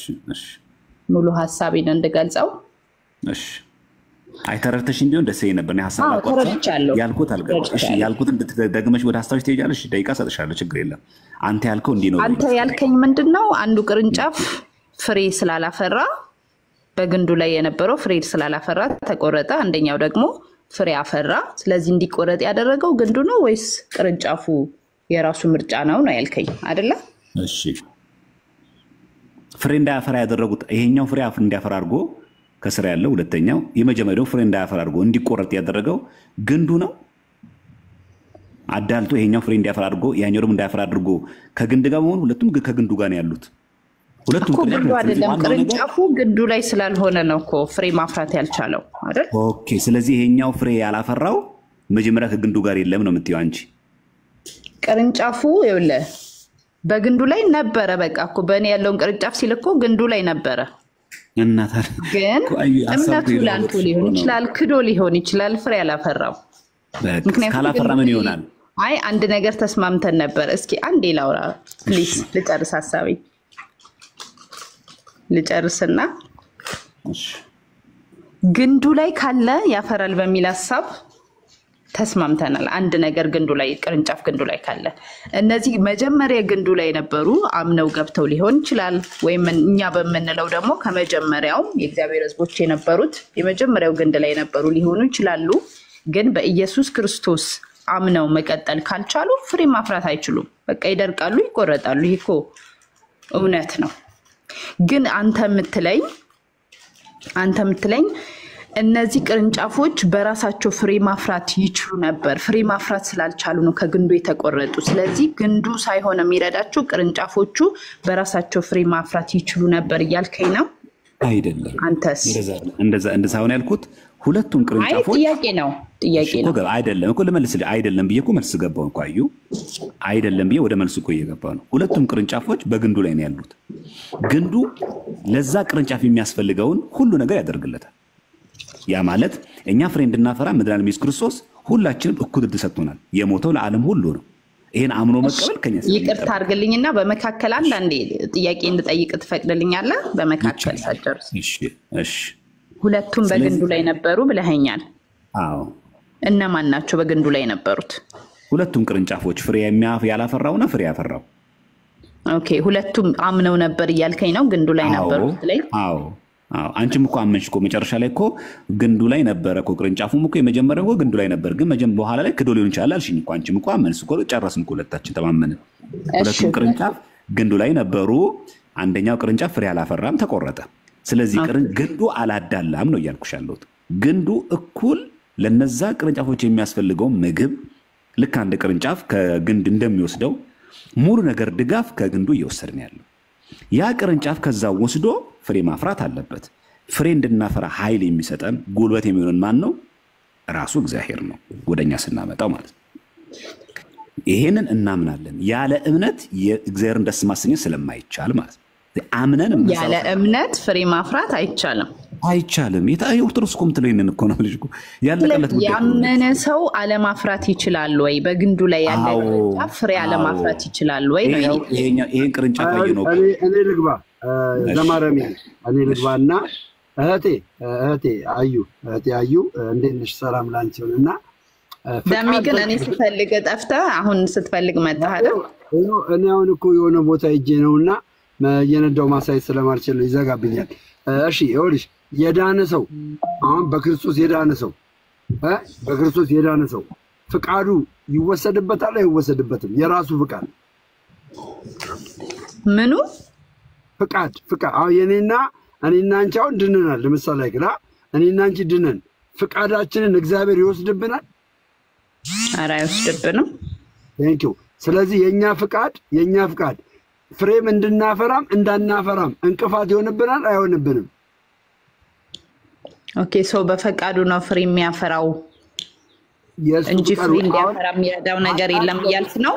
ሙሉ ሐሳቤን እንድገልጸው።
እሺ አይተረተሽም ቢሆን ደስ ይለኝ ነበር። ሐሳብ
ተረድቻለሁ።
ያልኩት አልገባሽ። እሺ ያልኩትን ደግመሽ ወደ ሐሳብሽ ትሄጃለሽ። ደቂቃ ሰጥሻለሁ፣ ችግር የለም። አንተ ያልከው እንዲህ ነው።
አንተ ያልከኝ ምንድነው? አንዱ ቅርንጫፍ ፍሬ ስላላፈራ በግንዱ ላይ የነበረው ፍሬ ስላላፈራ ተቆረጠ፣ አንደኛው ደግሞ ፍሬ አፈራ። ስለዚህ እንዲቆረጥ ያደረገው ግንዱ ነው ወይስ ቅርንጫፉ የራሱ ምርጫ ነው ያልከኝ አይደለ?
እሺ ፍሬ እንዳያፈራ ያደረጉት ይሄኛው ፍሬ እንዲያፈራ አድርጎ ከስራ ያለው ሁለተኛው የመጀመሪያው ፍሬ እንዳያፈራ አድርጎ እንዲቆረጥ ያደረገው ግንዱ ነው። አዳልቶ ይሄኛው ፍሬ እንዲያፈራ አድርጎ ያኛው ደግሞ እንዳያፈራ አድርጎ ከግንድ ጋር መሆኑ ሁለቱም ከግንዱ ጋር ነው ያሉት። ሁለቱም
ግንዱ አይደለም፣ ቅርንጫፉ ግንዱ ላይ ስላልሆነ ነው እኮ ፍሬ ማፍራት ያልቻለው አይደል?
ኦኬ። ስለዚህ ይሄኛው ፍሬ ያላፈራው መጀመሪያ ከግንዱ ጋር የለም ነው የምትይው አንቺ?
ቅርንጫፉ ይኸውልህ በግንዱ ላይ ነበረ። በቃ እኮ በእኔ ያለውን ቅርንጫፍ ሲል እኮ ግንዱ ላይ ነበረ። ግን እምነቱ ላንቶ ሊሆን ይችላል፣ ክዶ ሊሆን ይችላል ፍሬ ያላፈራው።
ምክንያቱም ካላፈራ ምን ይሆናል?
አይ አንድ ነገር ተስማምተን ነበር። እስኪ አንዴ ላውራ ፕሊዝ፣ ልጨርስ ሐሳቤ ልጨርስና ግንዱ ላይ ካለ ያፈራል በሚል ሐሳብ ተስማምተናል። አንድ ነገር ግንዱ ላይ ቅርንጫፍ ግንዱ ላይ ካለ እነዚህ መጀመሪያ ግንዱ ላይ ነበሩ አምነው ገብተው ሊሆን ይችላል፣ ወይም እኛ በመንለው ደግሞ ከመጀመሪያው የእግዚአብሔር ሕዝቦች የነበሩት የመጀመሪያው ግንድ ላይ ነበሩ ሊሆኑ ይችላሉ። ግን በኢየሱስ ክርስቶስ አምነው መቀጠል ካልቻሉ ፍሬ ማፍራት አይችሉም። በቃ ይደርቃሉ፣ ይቆረጣሉ። ይሄ እኮ እውነት ነው። ግን አንተ የምትለኝ እነዚህ ቅርንጫፎች በራሳቸው ፍሬ ማፍራት ይችሉ ነበር፣ ፍሬ ማፍራት ስላልቻሉ ነው ከግንዱ የተቆረጡ። ስለዚህ ግንዱ ሳይሆን የሚረዳቸው ቅርንጫፎቹ በራሳቸው ፍሬ ማፍራት ይችሉ ነበር እያልከኝ ነው?
አይደለም።
አንተስ?
እንደዛ ሆነ ያልኩት ሁለቱም ቅርንጫፎች
ጥያቄ ነው
አይደለም እኮ ልመልስልህ። አይደለም ብዬ እኮ መልስ ገባሁ እኮ አዩ። አይደለም ብዬ ወደ መልሱ እኮ እየገባሁ ነው። ሁለቱም ቅርንጫፎች በግንዱ ላይ ነው ያሉት። ግንዱ ለዛ ቅርንጫፍ የሚያስፈልገውን ሁሉ ነገር ያደርግለታል። ያ ማለት እኛ ፍሬ እንድናፈራ መድኃኒዓለም ኢየሱስ ክርስቶስ ሁላችንም እኩል ዕድል ሰጥቶናል። የሞተው ለዓለም ሁሉ ነው። ይሄን አምኖ መቀበል ከኛ
ይቅርታ አድርግልኝና በመካከል አንድ ጥያቄ እንድጠይቅ ትፈቅድልኛለህ? በመካከል ሳጨርስ።
እሺ
ሁለቱም በግንዱ ላይ ነበሩ ብለኸኛል።
አዎ።
እነማን ናቸው በግንዱ ላይ የነበሩት?
ሁለቱም ቅርንጫፎች ፍሬ ያላፈራውና ፍሬ ያፈራው።
ኦኬ። ሁለቱም አምነው ነበር እያልከኝ ነው ግንዱ ላይ ነበሩ ላይ?
አዎ። አንቺም እኮ አመንሽ እኮ መጨረሻ ላይ እኮ ግንዱ ላይ ነበረ እኮ ቅርንጫፉም እኮ የመጀመሪያው እኮ ግንዱ ላይ ነበር፣ ግን በኋላ ላይ ክዶ ሊሆን ይችላል አልሽኝ እኮ። አንቺም እኮ አመንሽ እኮ። ጨረስን እኮ ሁለታችን ተማመንን። ሁለቱም ቅርንጫፍ ግንዱ ላይ ነበሩ። አንደኛው ቅርንጫፍ ፍሬ አላፈራም፣ ተቆረጠ። ስለዚህ ግንዱ አላዳላም ነው እያልኩሽ ያለሁት። ግንዱ እኩል ለነዛ ቅርንጫፎች የሚያስፈልገው ምግብ ልክ አንድ ቅርንጫፍ ከግንድ እንደሚወስደው ሙሉ ነገር ድጋፍ ከግንዱ እየወሰድን ያለው ያ ቅርንጫፍ ከዛ ወስዶ ፍሬ ማፍራት አለበት። ፍሬ እንድናፈራ ኃይል የሚሰጠን ጉልበት የሚሆነን ማን ነው? ራሱ እግዚአብሔር ነው፣ ወደኛ ስናመጣው ማለት ነው። ይሄንን እናምናለን። ያለ እምነት የእግዚአብሔርን ደስ ማሰኘት ስለማይቻል ማለት ነው። አምነን
ያለ እምነት ፍሬ ማፍራት አይቻልም።
የታየው ኦርቶዶክስ ኮምትለው ይሄንን እኮ ነው ልጅ እኮ ያለቀለት ጉዳይ።
ያመነ ሰው አለማፍራት ይችላል ወይ? በግንዱ ላይ ያለ ቅርንጫፍ ፍሬ አለማፍራት ይችላል ወይ ነው?
ይሄን ቅርንጫፍ ነው
እኔ ልግባ ዘማረሚ እኔ ልግባና እህቴ አዩ እንዴት ነሽ? ሰላም ላንቺ ይሁንና
ደሚ ግን እኔ ስፈልግ ጠፍተህ አሁን ስትፈልግ መጣህ አይደል?
እኔ አሁን እኮ የሆነ ቦታ ሄጄ ነውና የነዳው ማሳየት ስለማልችል ይዘጋብኛል። እሺ ይኸውልሽ የዳነ ሰው አሁን በክርስቶስ የዳነ ሰው ፍቃዱ ይወሰድበታል አይወሰድበትም? የራሱ ፍቃድ
ምኑ
ፍቃድ አሁን እኔና አንቺ አሁን ድነናል። ለምሳሌ ግራ እኔና አንቺ ድነን ፍቃዳችንን እግዚአብሔር ይወስድብናል?
ኧረ አይወስድብንም።
ቴንኪው። ስለዚህ የኛ ፍቃድ ፍሬም እንድናፈራም እንዳናፈራም እንቅፋት ይሆንብናል አይሆንብንም?
ኦኬ። ሰው በፈቃዱ ነው ፍሬ የሚያፈራው እንጂ ፍሬ እንዲያፈራ የሚረዳው ነገር የለም እያልክ ነው?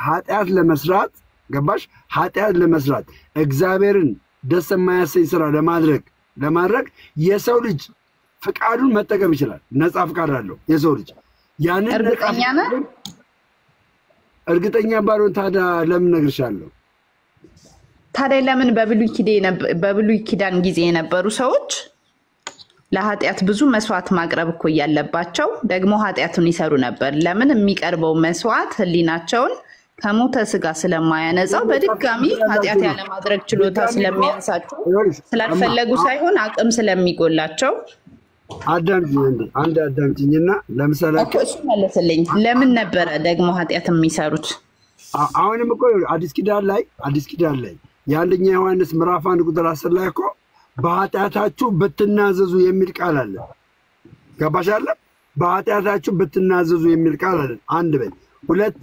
ኃጢአት ለመስራት ገባሽ? ኃጢአት ለመስራት እግዚአብሔርን ደስ የማያሰኝ ስራ ለማድረግ የሰው ልጅ ፍቃዱን መጠቀም ይችላል። ነፃ ፍቃድ አለው የሰው ልጅ። ያንን እርግጠኛ ባልሆን ታዲያ ለምን እነግርሻለሁ?
ታዲያ ለምን በብሉይ ኪዳን ጊዜ የነበሩ ሰዎች ለኃጢአት ብዙ መስዋዕት ማቅረብ እኮ ያለባቸው ደግሞ ኃጢአቱን ይሰሩ ነበር? ለምን የሚቀርበው መስዋዕት ህሊናቸውን ከሞተ ስጋ ስለማያነጻው በድጋሚ ኃጢአት ያለማድረግ ችሎታ ስለሚያንሳቸው ስላልፈለጉ ሳይሆን አቅም ስለሚጎላቸው።
አንድ አዳምጪኝና ለምሳሌ
እሱ መለስልኝ። ለምን ነበረ ደግሞ ኃጢአት የሚሰሩት?
አሁንም እኮ አዲስ ኪዳን ላይ የአንደኛ ዮሐንስ ምዕራፍ 1 ቁጥር 10 ላይ እኮ በኃጢአታችሁ ብትናዘዙ የሚል ቃል አለ። ገባሽ አለ? በኃጢአታችሁ ብትናዘዙ የሚል ቃል አለ። አንድ በል ሁለት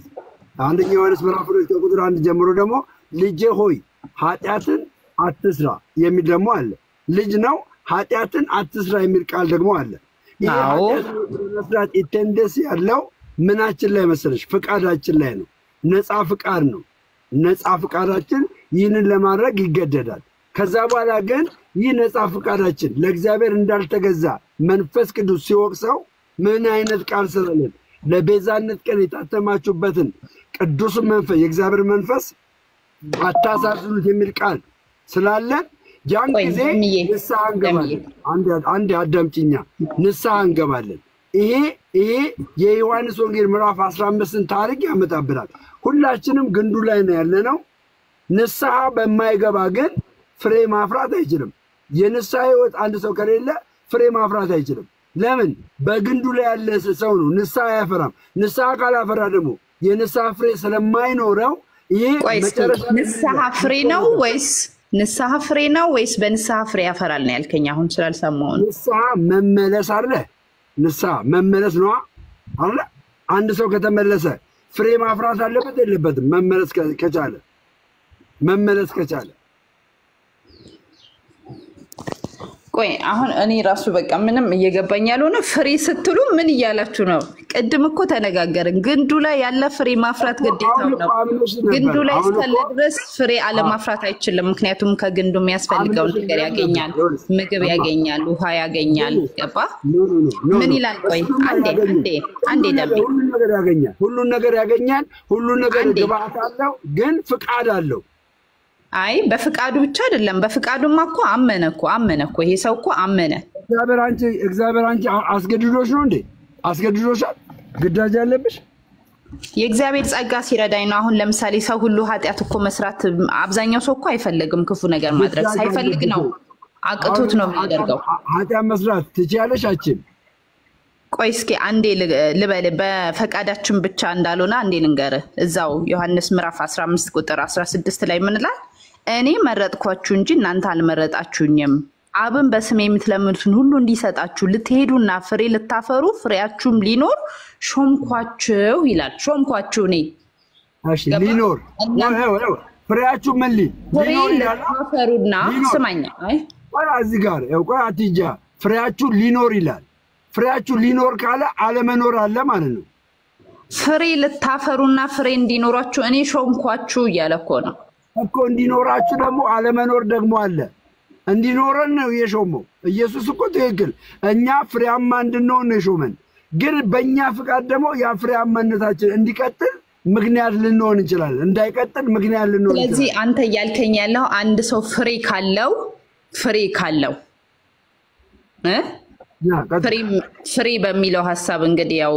አንደኛ ዮሐንስ ምዕራፍ 2 ቁጥር 1 ጀምሮ ደግሞ ልጄ ሆይ ኃጢአትን አትስራ የሚል ደግሞ አለ። ልጅ ነው ኃጢአትን አትስራ የሚል ቃል ደግሞ አለ። ይሄ ኃጢአት ኢንቴንደንስ ያለው ምናችን ላይ መሰለሽ? ፍቃዳችን ላይ ነው። ነፃ ፍቃድ ነው። ነፃ ፍቃዳችን ይህንን ለማድረግ ይገደዳል። ከዛ በኋላ ግን ይህ ነፃ ፍቃዳችን ለእግዚአብሔር እንዳልተገዛ መንፈስ ቅዱስ ሲወቅሰው ምን አይነት ቃል ስላለን ለቤዛነት ቀን የታተማችሁበትን ቅዱስ መንፈስ የእግዚአብሔር መንፈስ አታሳዝኑት የሚል ቃል ስላለን ያን ጊዜ ንስሐ እንገባለን። አንድ አዳምጪኛ፣ ንስሐ እንገባለን። ይሄ የዮሐንስ ወንጌል ምዕራፍ 15ን ታሪክ ያመጣብናል። ሁላችንም ግንዱ ላይ ነው ያለነው። ንስሐ በማይገባ ግን ፍሬ ማፍራት አይችልም። የንስሐ ህይወት አንድ ሰው ከሌለ ፍሬ ማፍራት አይችልም። ለምን? በግንዱ ላይ ያለ ሰው ነው ንስሐ አያፈራም። ንስሐ ካላፈራ ደግሞ የንስሐ ፍሬ ስለማይኖረው ይሄ
ንስሐ ፍሬ ነው ወይስ በንስሐ ፍሬ ያፈራል ነው ያልከኝ? አሁን ስላልሰማሁ ነው።
ንስሐ መመለስ አለ። ንስሐ መመለስ ነው አለ። አንድ ሰው ከተመለሰ ፍሬ ማፍራት አለበት የለበትም? መመለስ ከቻለ
ቆይ አሁን እኔ ራሱ በቃ ምንም እየገባኝ ያልሆነ ፍሬ ስትሉ ምን እያላችሁ ነው? ቅድም እኮ ተነጋገርን። ግንዱ ላይ ያለ ፍሬ ማፍራት ግዴታው ነው። ግንዱ ላይ እስካለ ድረስ ፍሬ አለማፍራት አይችልም። ምክንያቱም ከግንዱ የሚያስፈልገውን ነገር ያገኛል፣ ምግብ ያገኛል፣ ውሃ ያገኛል። ገባ? ምን ይላል? ቆይ አንዴ ደም
ሁሉን ነገር ያገኛል። ሁሉን ነገር ግብአት አለው፣ ግን ፍቃድ አለው።
አይ በፍቃዱ ብቻ አይደለም። በፍቃዱማ እኮ አመነ እኮ ይሄ ሰው እኮ አመነ።
እግዚአብሔር አንቺ አስገድዶሽ ነው እንዴ? አስገድዶሻል? ግዳጅ አለብሽ?
የእግዚአብሔር ጸጋ ሲረዳኝ ነው። አሁን ለምሳሌ ሰው ሁሉ ኃጢአት እኮ መስራት አብዛኛው ሰው እኮ አይፈልግም። ክፉ ነገር ማድረግ ሳይፈልግ ነው፣ አቅቶት ነው የሚያደርገው።
ኃጢአት መስራት ትችያለሽ አንቺ?
ቆይ እስኪ አንዴ ልበል። በፈቃዳችን ብቻ እንዳልሆነ አንዴ ልንገርህ። እዛው ዮሐንስ ምዕራፍ 15 ቁጥር 16 ላይ ምን ይላል? እኔ መረጥኳችሁ እንጂ እናንተ አልመረጣችሁኝም። አብን በስሜ የምትለምኑትን ሁሉ እንዲሰጣችሁ ልትሄዱና ፍሬ ልታፈሩ ፍሬያችሁም ሊኖር ሾምኳችሁ ይላል። ሾምኳችሁ እኔ
ሊኖር ፍሬያችሁ ምን
ሊኖር ልታፈሩና ስማኛ። አይ
እዚህ ጋር ቆይ አትጃ ፍሬያችሁ ሊኖር ይላል። ፍሬያችሁ ሊኖር ካለ አለመኖር አለ ማለት ነው።
ፍሬ ልታፈሩና ፍሬ እንዲኖራችሁ እኔ ሾምኳችሁ እያለ እኮ ነው
እኮ። እንዲኖራችሁ ደግሞ አለመኖር ደግሞ አለ። እንዲኖረን ነው የሾመው ኢየሱስ እኮ ትክክል። እኛ ፍሬያማ እንድንሆን ነው የሾመን። ግን በእኛ ፍቃድ ደግሞ ያ ፍሬያማነታችን እንዲቀጥል ምክንያት ልንሆን እንችላለን፣ እንዳይቀጥል ምክንያት ልንሆን እንችላለን።
ስለዚህ አንተ እያልከኝ ያለው አንድ ሰው ፍሬ ካለው ፍሬ በሚለው ሐሳብ እንግዲህ ያው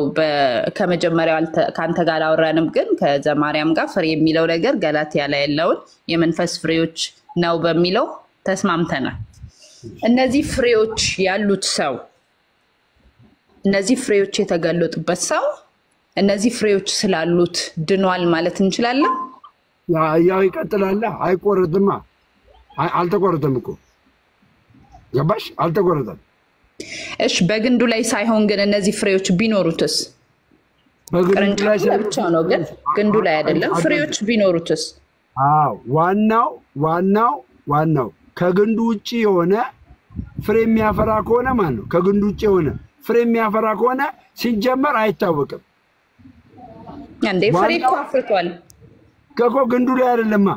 ከመጀመሪያው ካንተ ጋር አወራንም፣ ግን ከዘማርያም ጋር ፍሬ የሚለው ነገር ገላትያ ላይ ያለውን የመንፈስ ፍሬዎች ነው በሚለው ተስማምተናል። እነዚህ ፍሬዎች ያሉት ሰው፣ እነዚህ ፍሬዎች የተገለጡበት ሰው እነዚህ ፍሬዎች ስላሉት ድኗል ማለት እንችላለን?
ያው ይቀጥላል። አይቆረጥማ። አልተቆረጠም እኮ ገባሽ? አልተቆረጠም።
እሺ በግንዱ ላይ ሳይሆን ግን እነዚህ ፍሬዎች ቢኖሩትስ? ቅርንጫፉ ብቻ ነው ግን ግንዱ ላይ አይደለም። ፍሬዎች ቢኖሩትስ? ዋናው ከግንዱ ውጪ የሆነ ፍሬ የሚያፈራ ከሆነ ማለት ነው። ከግንዱ ውጪ የሆነ ፍሬ የሚያፈራ ከሆነ ሲጀመር አይታወቅም። እንዴ ፍሬ እኮ አፍርቷል
ከኮ ግንዱ ላይ አይደለማ።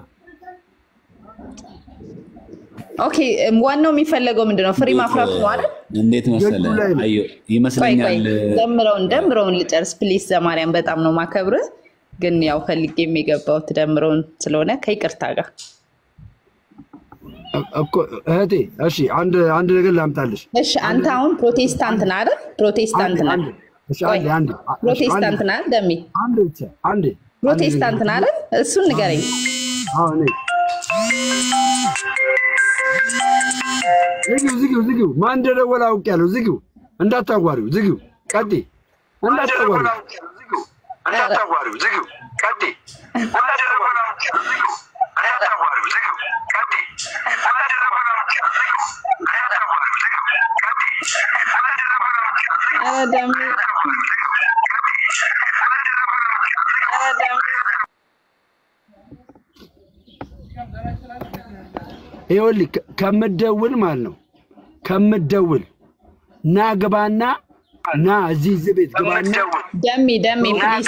ኦኬ ዋናው የሚፈለገው ምንድነው? ፍሬ ማፍራት ነው አይደል?
እንዴት መሰለህ? አዩ ይመስለኛል።
ደምረውን ልጨርስ ፕሊስ። ዘማርያም በጣም ነው ማከብር፣ ግን ያው ፈልጌ የሚገባው ደምረውን ስለሆነ ከይቅርታ ጋር
እኮ እህቴ። እሺ አንድ ነገር ላምጣልሽ።
እሺ አንተ አሁን ፕሮቴስታንት ነህ አይደል? ፕሮቴስታንት ነህ?
እሺ አንዴ
ፕሮቴስታንት ነህ ደሚ?
አንዴ
ፕሮቴስታንት ነህ አይደል? እሱን ንገረኝ።
አዎ ነኝ። ዝጊው ማን እንደደወለ አውቄያለሁ። ዝጊው እንዳታጓሪው። ዝጊው ቀጥይ። እንዳታጓሪው። ዝጊው ቀጥይ። ይኸውልህ ከምትደውል ማለት ነው ከምትደውል ና ግባና ና እዚህ ቤት ግባና
ደሚ ፕሊዝ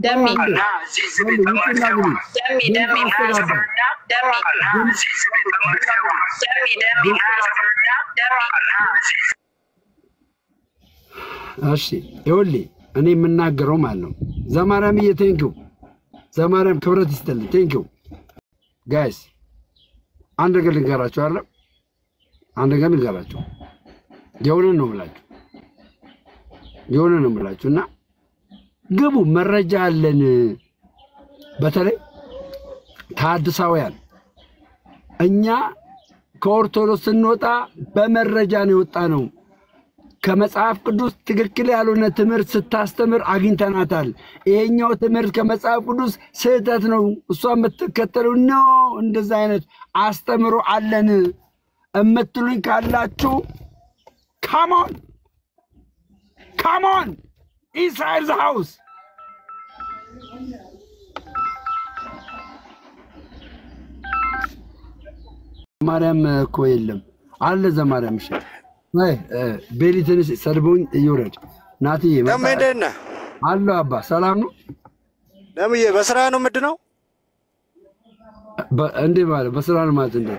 ደሚ
እሺ ይኸውልህ እኔ የምናገረው ማለት ነው ዘማርያምዬ ቴንኪው ዘማርያም ክብረት ይስጥልኝ ቴንኪው ጋይስ አንድ ነገር ልንገራችሁ አይደል አንድ ነገር ልንገራችሁ የሆነ ነው የምላችሁና ግቡ መረጃ አለን በተለይ ከአዲሳውያን እኛ ከኦርቶዶክስ ስንወጣ በመረጃ ነው የወጣ ነው ከመጽሐፍ ቅዱስ ትክክል ያልሆነ ትምህርት ስታስተምር አግኝተናታል ይሄኛው ትምህርት ከመጽሐፍ ቅዱስ ስህተት ነው እሷ የምትከተለው ነው እንደዛ አይነት አስተምሮ አለን እምትሉኝ ካላችሁ come on inside the house ማርያም እኮ የለም አለ ዘማርያም እሺ ቤሊ ትንሽ ሰድቦኝ ይውረድ ናትዬ
ደምደና
አሎ አባ ሰላም ነው
ደምዬ በስራ ነው ምንድነው
እንዴ ማለት በስራ ነው ማለት እንዴ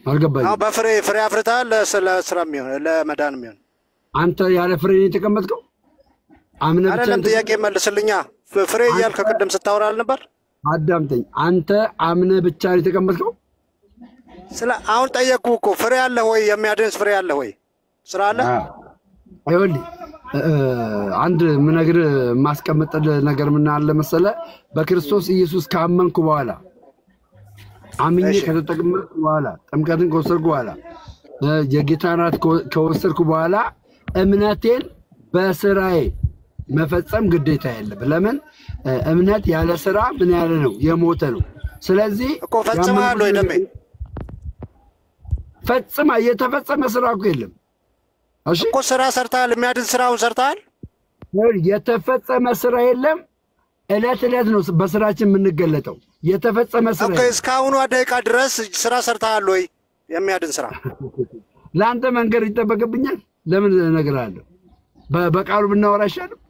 አልገባኝ
አዎ በፍሬ አፍርታል ስለ ስራ የሚሆን ለመዳን የሚሆን
አንተ ያለ ፍሬ ነው የተቀመጥከው አምነ ብቻ
አይደለም ጥያቄ መልስልኛ ፍሬ እያልክ ቅድም ስታወራ አልነበር
አዳምጠኝ አንተ አምነ ብቻ ነው የተቀመጥከው
ስለ አሁን ጠየቅኩ እኮ ፍሬ አለ ወይ የሚያድንስ ፍሬ አለ ወይ ስራ አለ
አይወል አንድ ምነግር ማስቀመጥል ነገር ምን አለ መሰለ በክርስቶስ ኢየሱስ ካመንኩ በኋላ አምኜ ከተጠቀምኩ በኋላ ጥምቀትን ከወሰድኩ በኋላ የጌታን ራት ከወሰድኩ በኋላ እምነቴን በስራዬ መፈጸም ግዴታ የለብኝም ለምን እምነት ያለ ስራ ምን ያለ ነው የሞተ ነው ስለዚህ
እኮ ፈጽማለሁ ወይ ደሜ
ፈጽማ የተፈጸመ ስራ እኮ የለም እሺ
እኮ ስራ ሰርታል የሚያድን ስራውን ሰርታል
የተፈጸመ ስራ የለም እለት ነው በስራችን የምንገለጠው የተፈጸመ ስራ
ኦኬ እስካሁን ደቂቃ ድረስ ስራ ሰርታል ወይ የሚያድን ስራ
ለአንተ መንገር ይጠበቅብኛል ለምን ነገር አለ በቃሉ ብናወራ ይሻላል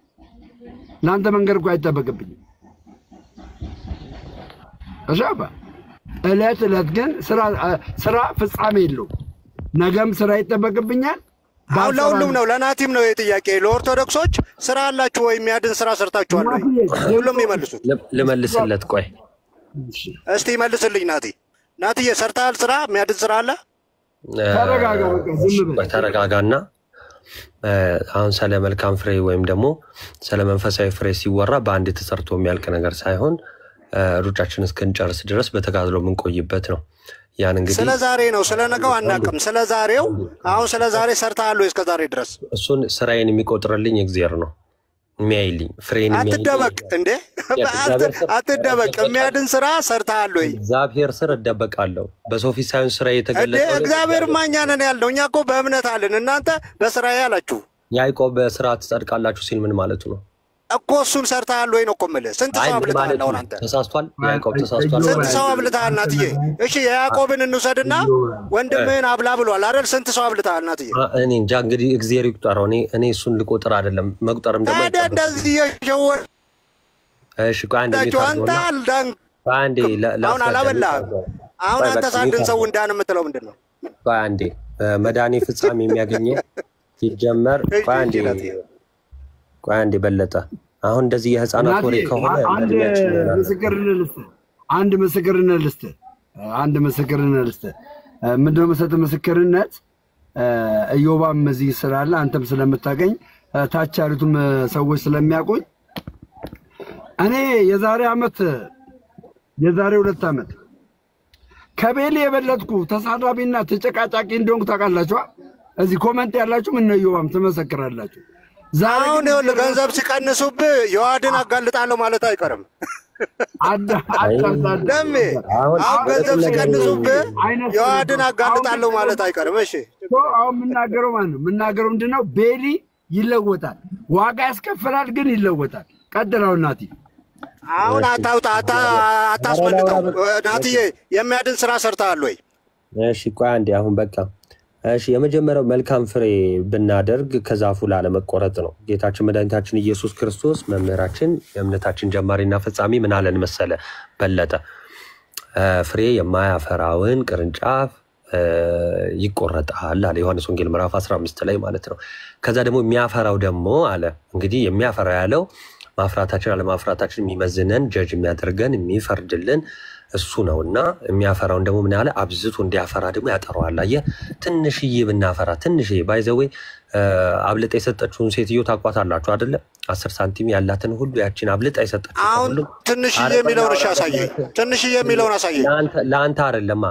ለአንተ መንገር እኮ አይጠበቅብኝም አሻባ እለት ግን ስራ ፍጻሜ የለው ነገም ስራ ይጠበቅብኛል
ለሁሉም ነው ለናቲም ነው የጥያቄ ለኦርቶዶክሶች ስራ አላችሁ ወይ የሚያድን ስራ ሰርታችኋል ወይ ሁሉም ይመልሱት
ልመልስለት ቆይ
እስቲ ይመልስልኝ ናቲ ሰርታል ስራ የሚያድን ስራ አለ
ተረጋጋና አሁን ስለ መልካም ፍሬ ወይም ደግሞ ስለ መንፈሳዊ ፍሬ ሲወራ በአንድ ተሰርቶ የሚያልቅ ነገር ሳይሆን ሩጫችን እስከንጨርስ ድረስ በተጋድሎ ምን ቆይበት ነው ያን እንግዲህ
ስለ ዛሬ ነው ስለ ነገው አናቀም ስለ ዛሬው አሁን ስለ ዛሬ ሰርታል ወይ እስከ ዛሬ ድረስ
እሱን ስራዬን የሚቆጥርልኝ እግዚአብሔር ነው የሚያይልኝ ፍሬን
አትደበቅ እንዴ አትደበቅ የሚያድን ስራ ሰርታል ወይ
እግዚአብሔር ስር እደበቃለሁ በሶፊ ሳይሆን ስራ የተገለጠ
እግዚአብሔር ማኛ ነን ያለው እኛ እኮ በእምነት አለን እናንተ በስራ ያላችሁ
ያዕቆብ በስራ ትጸድቃላችሁ ሲል ምን ማለቱ ነው
እኮ እሱን ሰርታል ወይ ነው ቆመለ ስንት ሰው አብልታል ነው አንተ
ተሳስቷል ያዕቆብ ተሳስቷል
ስንት ሰው አብልታል ናትዬ እሺ ያዕቆብን እንውሰድና ወንድምህን አብላ ብሏል አይደል ስንት ሰው አብልታል ናትዬ
እኔ እንጃ እንግዲህ እግዚአብሔር ይቁጠረው እኔ እሱን ልቆጥር አይደለም መቁጠርም ደግሞ
እንደዚህ የሸወር
እሺ ቆይ አንዴ
አንተ አልዳንክ
አንዴ
አሁን አላበላህም። አሁን አንተ ሳድን ሰው እንዳን የምትለው ምንድን ነው?
ቆይ አንዴ መድኃኒት ፍጻሜ የሚያገኘው ሲጀመር ቆይ አንዴ በለጠ አሁን እንደዚህ የህፃናት ወሬ ከሆነ
አንድ ምስክርነት ልስጥ ምንድነው መሰለህ ምስክርነት ኢዮባም እዚህ ስላለ አንተም ስለምታገኝ ታች ያሉትም ሰዎች ስለሚያውቁኝ እኔ የዛሬ 2 ዓመት ከቤሌ የበለጥኩ ተሳዳቢና ተጨቃጫቂ እንደሆንኩ ታውቃላችሁ። እዚህ ኮሜንት ያላችሁ ምን ነው ኢዮባም ትመሰክራላችሁ።
አሁን ይኸውልህ ገንዘብ ሲቀንሱብህ ዮሐድን አጋልጣለሁ ማለት አይቀርም። ደሜ አሁን ገንዘብ ሲቀንሱብህ ዮሐድን አጋልጣለሁ ማለት አይቀርም። እሺ
አሁን የምናገረው ማን ነው? የምናገረው ምንድነው? ቤሊ ይለወጣል፣ ዋጋ ያስከፍላል፣ ግን ይለወጣል። ቀጥለው ናቲ
አሁን አታስመልጠው። ናቲዬ የሚያድን ስራ ሰርተሃል ወይ?
እሺ ቆይ አንዴ አሁን በቃ እሺ የመጀመሪያው መልካም ፍሬ ብናደርግ ከዛፉ ላለመቆረጥ ነው። ጌታችን መድኃኒታችን ኢየሱስ ክርስቶስ መምህራችን የእምነታችን ጀማሪና ፈጻሚ ምን አለን መሰለ በለጠ ፍሬ የማያፈራውን ቅርንጫፍ ይቆረጣል አለ ዮሐንስ ወንጌል ምዕራፍ 15 ላይ ማለት ነው። ከዛ ደግሞ የሚያፈራው ደግሞ አለ እንግዲህ የሚያፈራው ያለው ማፍራታችን አለማፍራታችን የሚመዝነን ጀጅ የሚያደርገን የሚፈርድልን እሱ ነውና የሚያፈራውን ደግሞ ምን ያለ አብዝቶ እንዲያፈራ ደግሞ ያጠራዋል። አየ ትንሽዬ ብናፈራ ትንሽዬ ባይዘዌ አብልጣ የሰጠችውን ሴትዮ ታቋታላችሁ አይደለ? 10 ሳንቲም ያላትን ሁሉ ያቺን አብልጣ የሰጠችው
አሁን ትንሽዬ የሚለውን አሳየኝ። ትንሽዬ የሚለውን አሳየኝ።
ለአንተ አይደለማ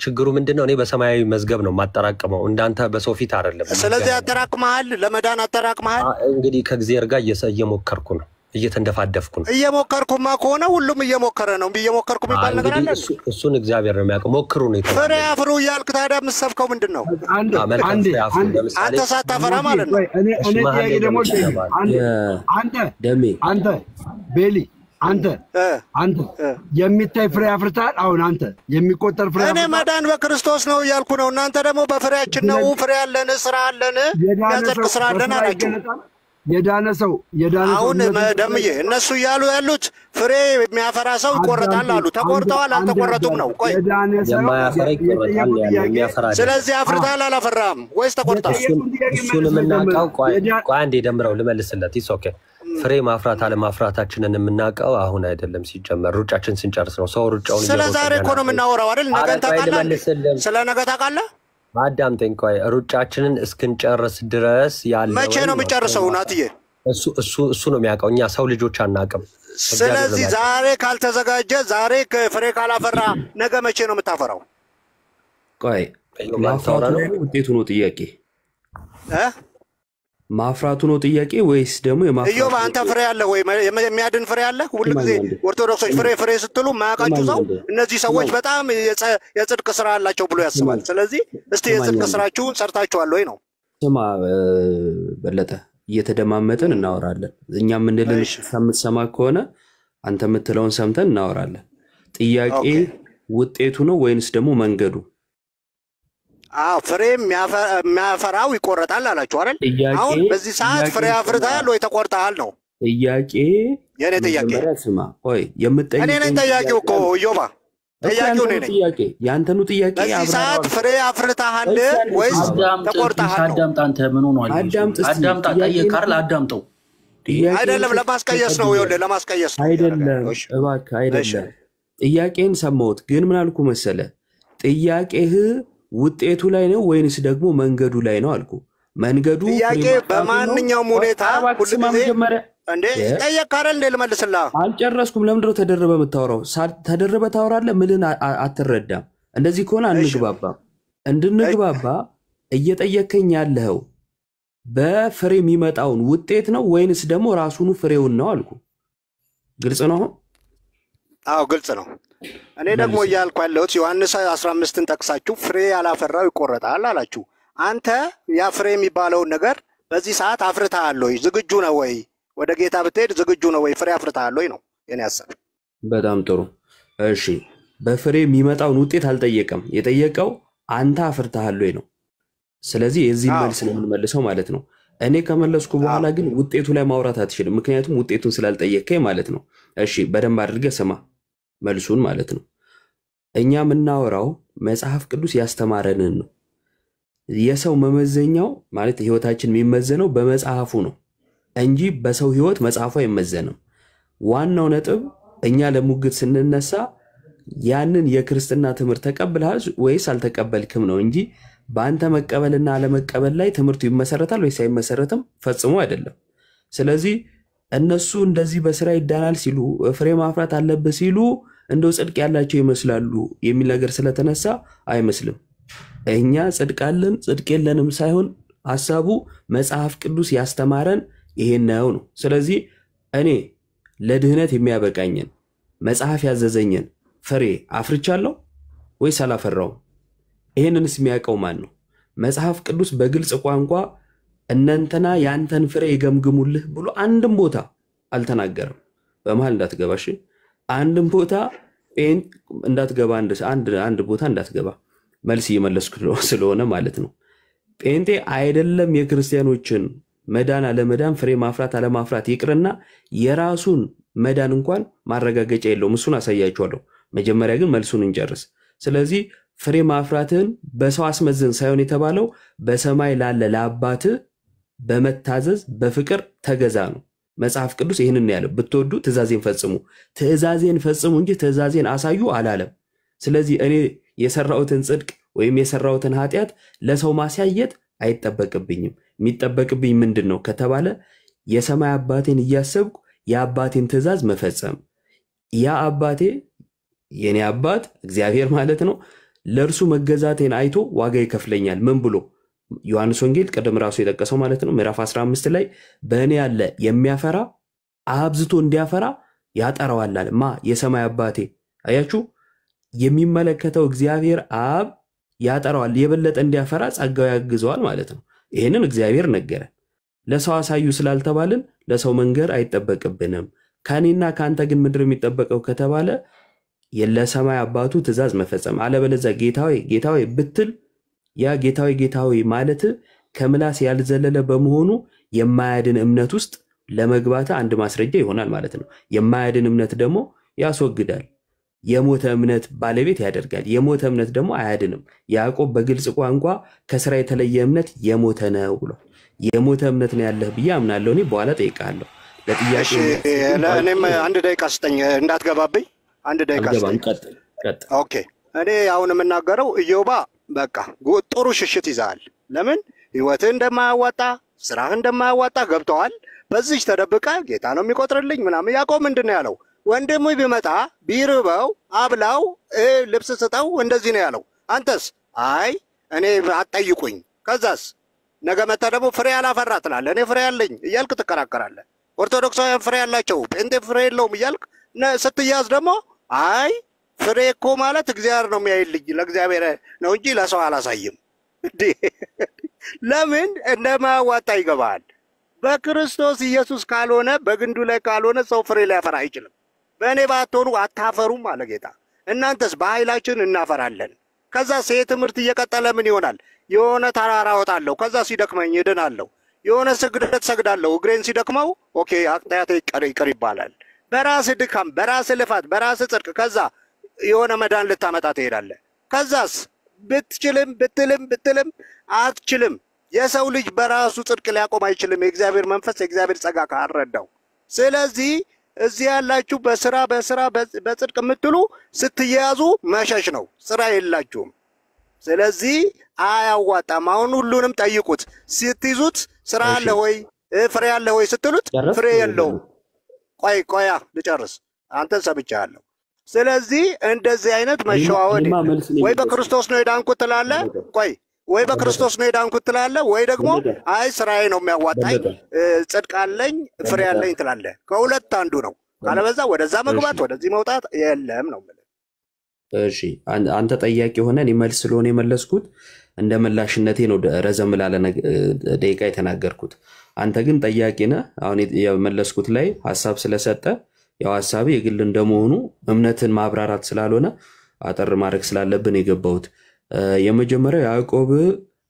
ችግሩ ምንድነው? እኔ በሰማያዊ መዝገብ ነው ማጠራቀመው እንዳንተ በሰው ፊት አይደለም።
ስለዚህ አጠራቅመሃል፣ ለመዳን አጠራቅመሃል።
እንግዲህ ከእግዚአብሔር ጋር እየሞከርኩ ነው እየተንደፋደፍኩ ነው።
እየሞከርኩማ ከሆነ ሁሉም እየሞከረ ነው። እየሞከርኩ የሚባል ነገር አለ።
እሱን እግዚአብሔር ነው የሚያውቀው። ሞክሩ ነው የተባለው።
ፍሬ አፍሩ እያልክ ታዲያ የምትሰብከው ምንድን ነው? አንተ ሳታፈራ ማለት ነው።
አንተ ቤሊ አንተ የሚታይ ፍሬ አፍርታል። አሁን አንተ የሚቆጠር ፍሬ
እኔ መዳን በክርስቶስ ነው እያልኩ ነው። እናንተ ደግሞ በፍሬያችን ነው። ፍሬ አለን፣ ስራ አለን፣ የሚያጸድቅ ስራ አለን አላችሁ።
የዳነ ሰው
አሁን ደምዬ እነሱ እያሉ ያሉት ፍሬ የሚያፈራ ሰው ይቆረጣል አሉ። ተቆርጠዋል አልተቆረጡም ነው። ቆይ ስለዚህ አፍርታል አላፈራም ወይስ ተቆርጣል?
እሱን የምናውቀው ቆይ አንዴ ደምረው ልመልስለት። ኢትስ ኦኬ ፍሬ ማፍራት አለማፍራታችንን የምናውቀው አሁን አይደለም፣ ሲጀመር ሩጫችን ስንጨርስ ነው። ሰው ሩጫውን
ስለ ዛሬ እኮ ነው የምናወራው አይደል? ነገን ታውቃለህ? ስለ ነገ ታውቃለህ?
አዳምጠኝ ቆይ ሩጫችንን እስክንጨርስ ድረስ ያለው
መቼ ነው የሚጨርሰው? ናትዬ
እሱ ነው የሚያውቀው፣ እኛ ሰው ልጆች አናውቅም።
ስለዚህ ዛሬ ካልተዘጋጀ ዛሬ ፍሬ ካላፈራ ነገ መቼ ነው የምታፈራው?
ቆይ ማፍራቱ ነው ውጤቱ ነው ጥያቄ? ማፍራቱ ነው ጥያቄ ወይስ ደግሞ
ኢዮብ አንተ ፍሬ አለ ወይ? የሚያድን ፍሬ አለ? ሁሉ ጊዜ ኦርቶዶክሶች ፍሬ ስትሉ ማያውቃችሁ ሰው እነዚህ ሰዎች በጣም የጽድቅ ስራ አላቸው ብሎ ያስባል። ስለዚህ እስቲ የጽድቅ ስራችሁን ሰርታችኋል ወይ ነው?
ስማ በለጠ እየተደማመጥን እናወራለን። እኛ ምንድነው የምትሰማ ከሆነ አንተ የምትለውን ሰምተን እናወራለን። ጥያቄ ውጤቱ ነው ወይንስ ደግሞ መንገዱ?
ፍሬ የሚያፈራው ይቆረጣል አላችሁ አይደል? አሁን በዚህ ሰዓት ፍሬ አፍርተሃል ወይ ተቆርጠሃል ነው
ጥያቄ።
የኔ ጥያቄ
ስማ ቆይ የምጠይቀው
እኔ ነኝ ጠያቂው እኮ ኢዮባ፣ ጠያቂው እኔ ነኝ።
ያንተኑ ጥያቄ
በዚህ ሰዓት ፍሬ አፍርተሃል ወይስ ተቆርጠሃል?
አዳምጥ አንተ ምን ሆኗል? አዳምጣ ጠየቃል አዳምጠው።
አይደለም ለማስቀየስ ነው። ይኸውልህ ለማስቀየስ ነው
አይደለም፣ እባክህ አይደለም። ጥያቄን ሰማሁት ግን ምን አልኩ መሰለ? ጥያቄህ ውጤቱ ላይ ነው ወይንስ ደግሞ መንገዱ ላይ ነው አልኩ። መንገዱ
ጥያቄ በማንኛውም ሁኔታ ሁሉ ጊዜ እንዴ ጠየቅ አይደል? እንዴ ልመልስልህ
አልጨረስኩም። ለምንድነው ተደረበ የምታወራው? ተደረበ ታወራለህ። ምልን አትረዳም። እንደዚህ ከሆነ አንግባባም። እንድንግባባ እየጠየከኝ ያለው በፍሬ የሚመጣውን ውጤት ነው ወይንስ ደግሞ ራሱኑ ፍሬውን ነው አልኩ። ግልጽ ነው?
አዎ ግልጽ ነው። እኔ ደግሞ እያልኩ ያለሁት ዮሐንስ 15ን ጠቅሳችሁ ፍሬ ያላፈራው ይቆረጣል አላችሁ። አንተ ያ ፍሬ የሚባለውን ነገር በዚህ ሰዓት አፍርተሃል ወይ? ዝግጁ ነው ወይ? ወደ ጌታ ብትሄድ ዝግጁ ነው ወይ? ፍሬ አፍርተሃል ወይ ነው የኔ ሐሳብ።
በጣም ጥሩ እሺ። በፍሬ የሚመጣውን ውጤት አልጠየቀም። የጠየቀው አንተ አፍርተሃል ወይ ነው። ስለዚህ የዚህ መልስ ነው የምንመልሰው ማለት ነው። እኔ ከመለስኩ በኋላ ግን ውጤቱ ላይ ማውራት አትችልም፣ ምክንያቱም ውጤቱን ስላልጠየቀኝ ማለት ነው። እሺ በደንብ አድርገህ ስማ መልሱን ማለት ነው። እኛ የምናወራው መጽሐፍ ቅዱስ ያስተማረንን ነው። የሰው መመዘኛው ማለት ህይወታችን የሚመዘነው በመጽሐፉ ነው እንጂ በሰው ህይወት መጽሐፉ አይመዘንም። ዋናው ነጥብ እኛ ለሙግት ስንነሳ ያንን የክርስትና ትምህርት ተቀብለሃል ወይስ አልተቀበልክም ነው እንጂ በአንተ መቀበልና አለመቀበል ላይ ትምህርቱ ይመሰረታል ወይስ አይመሰረትም ፈጽሞ አይደለም። ስለዚህ እነሱ እንደዚህ በስራ ይዳናል ሲሉ ፍሬ ማፍራት አለበት ሲሉ እንደው ጽድቅ ያላቸው ይመስላሉ የሚል ነገር ስለተነሳ አይመስልም። እኛ ጽድቅ አለን ጽድቅ የለንም ሳይሆን ሐሳቡ መጽሐፍ ቅዱስ ያስተማረን ይሄን ነው። ስለዚህ እኔ ለድህነት የሚያበቃኝን መጽሐፍ ያዘዘኝን ፍሬ አፍርቻለሁ ወይስ አላፈራውም? ይሄንንስ የሚያውቀው ማን ነው? መጽሐፍ ቅዱስ በግልጽ ቋንቋ እነንተና ያንተን ፍሬ ይገምግሙልህ ብሎ አንድም ቦታ አልተናገረም። በመሃል እንዳትገባሽ አንድም ቦታ እንዳትገባ አንድ ቦታ እንዳትገባ መልስ እየመለስኩ ስለሆነ ማለት ነው። ጴንጤ አይደለም የክርስቲያኖችን መዳን አለመዳን ፍሬ ማፍራት አለማፍራት ይቅርና የራሱን መዳን እንኳን ማረጋገጫ የለውም። እሱን አሳያችኋለሁ። መጀመሪያ ግን መልሱን እንጨርስ። ስለዚህ ፍሬ ማፍራትን በሰው አስመዘን ሳይሆን የተባለው በሰማይ ላለ ለአባት በመታዘዝ በፍቅር ተገዛ ነው። መጽሐፍ ቅዱስ ይህንን ያለው ብትወዱ ትእዛዜን ፈጽሙ፣ ትእዛዜን ፈጽሙ እንጂ ትእዛዜን አሳዩ አላለም። ስለዚህ እኔ የሰራሁትን ጽድቅ ወይም የሰራሁትን ኃጢአት ለሰው ማሳየት አይጠበቅብኝም። የሚጠበቅብኝ ምንድነው ከተባለ የሰማይ አባቴን እያሰብኩ የአባቴን ትእዛዝ መፈጸም። ያ አባቴ የኔ አባት እግዚአብሔር ማለት ነው። ለእርሱ መገዛቴን አይቶ ዋጋ ይከፍለኛል። ምን ብሎ ዮሐንስ ወንጌል ቀደም ራሱ የጠቀሰው ማለት ነው ምዕራፍ 15 ላይ በእኔ ያለ የሚያፈራ አብዝቶ እንዲያፈራ ያጠራዋል አለ። ማ የሰማይ አባቴ። አያችሁ የሚመለከተው እግዚአብሔር አብ ያጠራዋል፣ የበለጠ እንዲያፈራ ጸጋው ያግዘዋል ማለት ነው። ይሄንን እግዚአብሔር ነገረን። ለሰው አሳዩ ስላልተባልን ለሰው መንገር አይጠበቅብንም። ከኔና ካንተ ግን ምድር የሚጠበቀው ከተባለ የለሰማይ አባቱ ትእዛዝ መፈጸም። አለበለዚያ ጌታዬ ጌታዬ ብትል ያ ጌታዬ ጌታዬ ማለት ከምላስ ያልዘለለ በመሆኑ የማያድን እምነት ውስጥ ለመግባት አንድ ማስረጃ ይሆናል ማለት ነው። የማያድን እምነት ደግሞ ያስወግዳል፣ የሞተ እምነት ባለቤት ያደርጋል። የሞተ እምነት ደግሞ አያድንም። ያዕቆብ በግልጽ ቋንቋ ከስራ የተለየ እምነት የሞተ ነው ብሎ የሞተ እምነት ነው ያለህ ብዬ አምናለሁ። እኔ በኋላ ጠይቃለሁ ለጥያቄ።
እኔም አንድ ደቂቃ ስጠኝ እንዳትገባብኝ። አንድ ደቂቃ ስጠኝ። ኦኬ እኔ አሁን የምናገረው ኢዮባ በቃ ጥሩ ሽሽት ይዛል። ለምን ህይወትህ እንደማያዋጣ ስራህ እንደማያዋጣ ገብተዋል። በዚህ ተደብቀ ጌታ ነው የሚቆጥርልኝ ምናምን። ያዕቆብ ምንድነው ያለው? ወንድሙ ቢመጣ ቢርበው አብላው ልብስ ስጠው እንደዚህ ነው ያለው። አንተስ አይ እኔ አትጠይቁኝ። ከዛስ ነገ መጣ ደግሞ ፍሬ አላፈራ ትላለህ። እኔ ፍሬ አለኝ እያልክ ትከራከራለህ። ኦርቶዶክሳውያን ፍሬ ያላቸው ጴንጤ ፍሬ የለውም እያልክ ስትያዝ ደግሞ አይ ፍሬ እኮ ማለት እግዚአብሔር ነው የሚያይልኝ ለእግዚአብሔር ነው እንጂ ለሰው አላሳይም። ለምን እንደማያዋጣ ይገባል። በክርስቶስ ኢየሱስ ካልሆነ በግንዱ ላይ ካልሆነ ሰው ፍሬ ሊያፈራ አይችልም። በእኔ ባትሆኑ አታፈሩም አለ ጌታ። እናንተስ በኃይላችን እናፈራለን። ከዛ ትምህርት እየቀጠለ ምን ይሆናል? የሆነ ተራራ ወጣለሁ፣ ከዛ ሲደክመኝ እድናለሁ። የሆነ ስግደት ሰግዳለሁ፣ እግሬን ሲደክመው ኦኬ ኃጢአቴ ይቅር ይባላል። በራስ ድካም፣ በራስ ልፋት፣ በራስ ጽድቅ ከዛ የሆነ መዳን ልታመጣ ትሄዳለህ። ከዛስ ብትልም አትችልም። የሰው ልጅ በራሱ ጽድቅ ሊያቆም አይችልም፣ የእግዚአብሔር መንፈስ የእግዚአብሔር ጸጋ ካልረዳው። ስለዚህ እዚህ ያላችሁ በስራ በጽድቅ የምትሉ ስትያዙ መሸሽ ነው፣ ስራ የላችሁም። ስለዚህ አያዋጣም። አሁን ሁሉንም ጠይቁት። ስትይዙት ስራ አለ ወይ ፍሬ አለ ወይ ስትሉት ፍሬ የለውም። ቆያ ልጨርስ፣ አንተን ሰምቻለሁ። ስለዚህ እንደዚህ አይነት መሸዋወድ ወይ በክርስቶስ ነው የዳንኩት ትላለህ፣ ወይ በክርስቶስ ነው የዳንኩት ትላለህ፣ ወይ ደግሞ አይ ስራዬ ነው የሚያዋጣኝ ጽድቅ አለኝ ፍሬ አለኝ ትላለህ። ከሁለት አንዱ ነው። ካለበዛ ወደዛ መግባት ወደዚህ መውጣት የለም ነው ማለት።
እሺ አንተ ጠያቂ ሆነ እኔ መልስ ስለሆነ የመለስኩት እንደ መላሽነቴ ነው ረዘም ላለ ደቂቃ የተናገርኩት። አንተ ግን ጠያቂ ነህ። አሁን የመለስኩት ላይ ሐሳብ ስለሰጠ ያው ሐሳብ የግል እንደመሆኑ እምነትን ማብራራት ስላልሆነ አጠር ማድረግ ስላለብን የገባሁት። የመጀመሪያው ያዕቆብ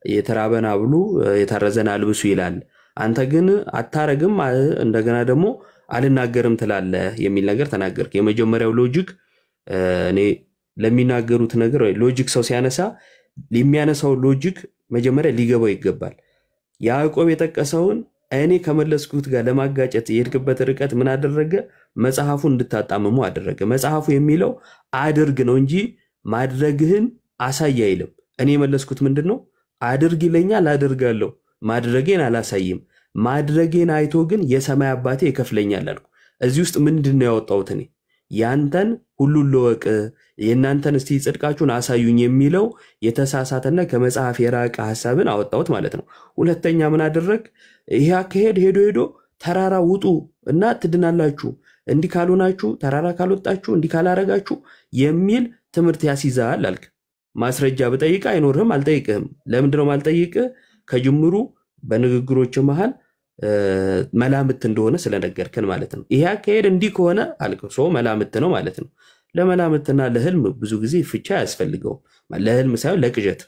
የተራበን አብሉ የታረዘን አልብሱ ይላል። አንተ ግን አታረግም፣ እንደገና ደግሞ አልናገርም ትላለህ የሚል ነገር ተናገርክ። የመጀመሪያው ሎጂክ እኔ ለሚናገሩት ነገር ሎጂክ ሰው ሲያነሳ የሚያነሳው ሎጂክ መጀመሪያ ሊገባው ይገባል። ያዕቆብ የጠቀሰውን እኔ ከመለስኩት ጋር ለማጋጨት የሄድክበት ርቀት ምን አደረገ? መጽሐፉን እንድታጣምሙ አደረገ። መጽሐፉ የሚለው አድርግ ነው እንጂ ማድረግህን አሳይ አይልም። እኔ የመለስኩት ምንድነው? አድርግ ይለኛል፣ አደርጋለሁ፣ ማድረጌን አላሳይም። ማድረጌን አይቶ ግን የሰማይ አባቴ ይከፍለኛል አልኩ። እዚህ ውስጥ ምንድነው ያወጣሁት? እኔ ያንተን ሁሉን ልወቅ፣ የእናንተን እስቲ ጽድቃችሁን አሳዩኝ የሚለው የተሳሳተና ከመጽሐፍ የራቀ ሐሳብን አወጣሁት ማለት ነው። ሁለተኛ ምን አደረግ? ይሄ አካሄድ ሄዶ ተራራ ውጡ እና ትድናላችሁ፣ እንዲህ ካልሆናችሁ ተራራ ካልወጣችሁ እንዲህ ካላረጋችሁ የሚል ትምህርት ያስይዛል አልክ። ማስረጃ ብጠይቅ አይኖርህም፣ አልጠይቅህም። ለምንድነው ማልጠይቅህ? ከጅምሩ በንግግሮች መሃል መላምት እንደሆነ ስለነገርከን ማለት ነው። ይሄ አካሄድ እንዲህ ከሆነ አልክ፣ ሰው መላምት ነው ማለት ነው። ለመላምትና ለህልም ብዙ ጊዜ ፍቻ ያስፈልገው። ለህልም ሳይሆን ለቅዠት፣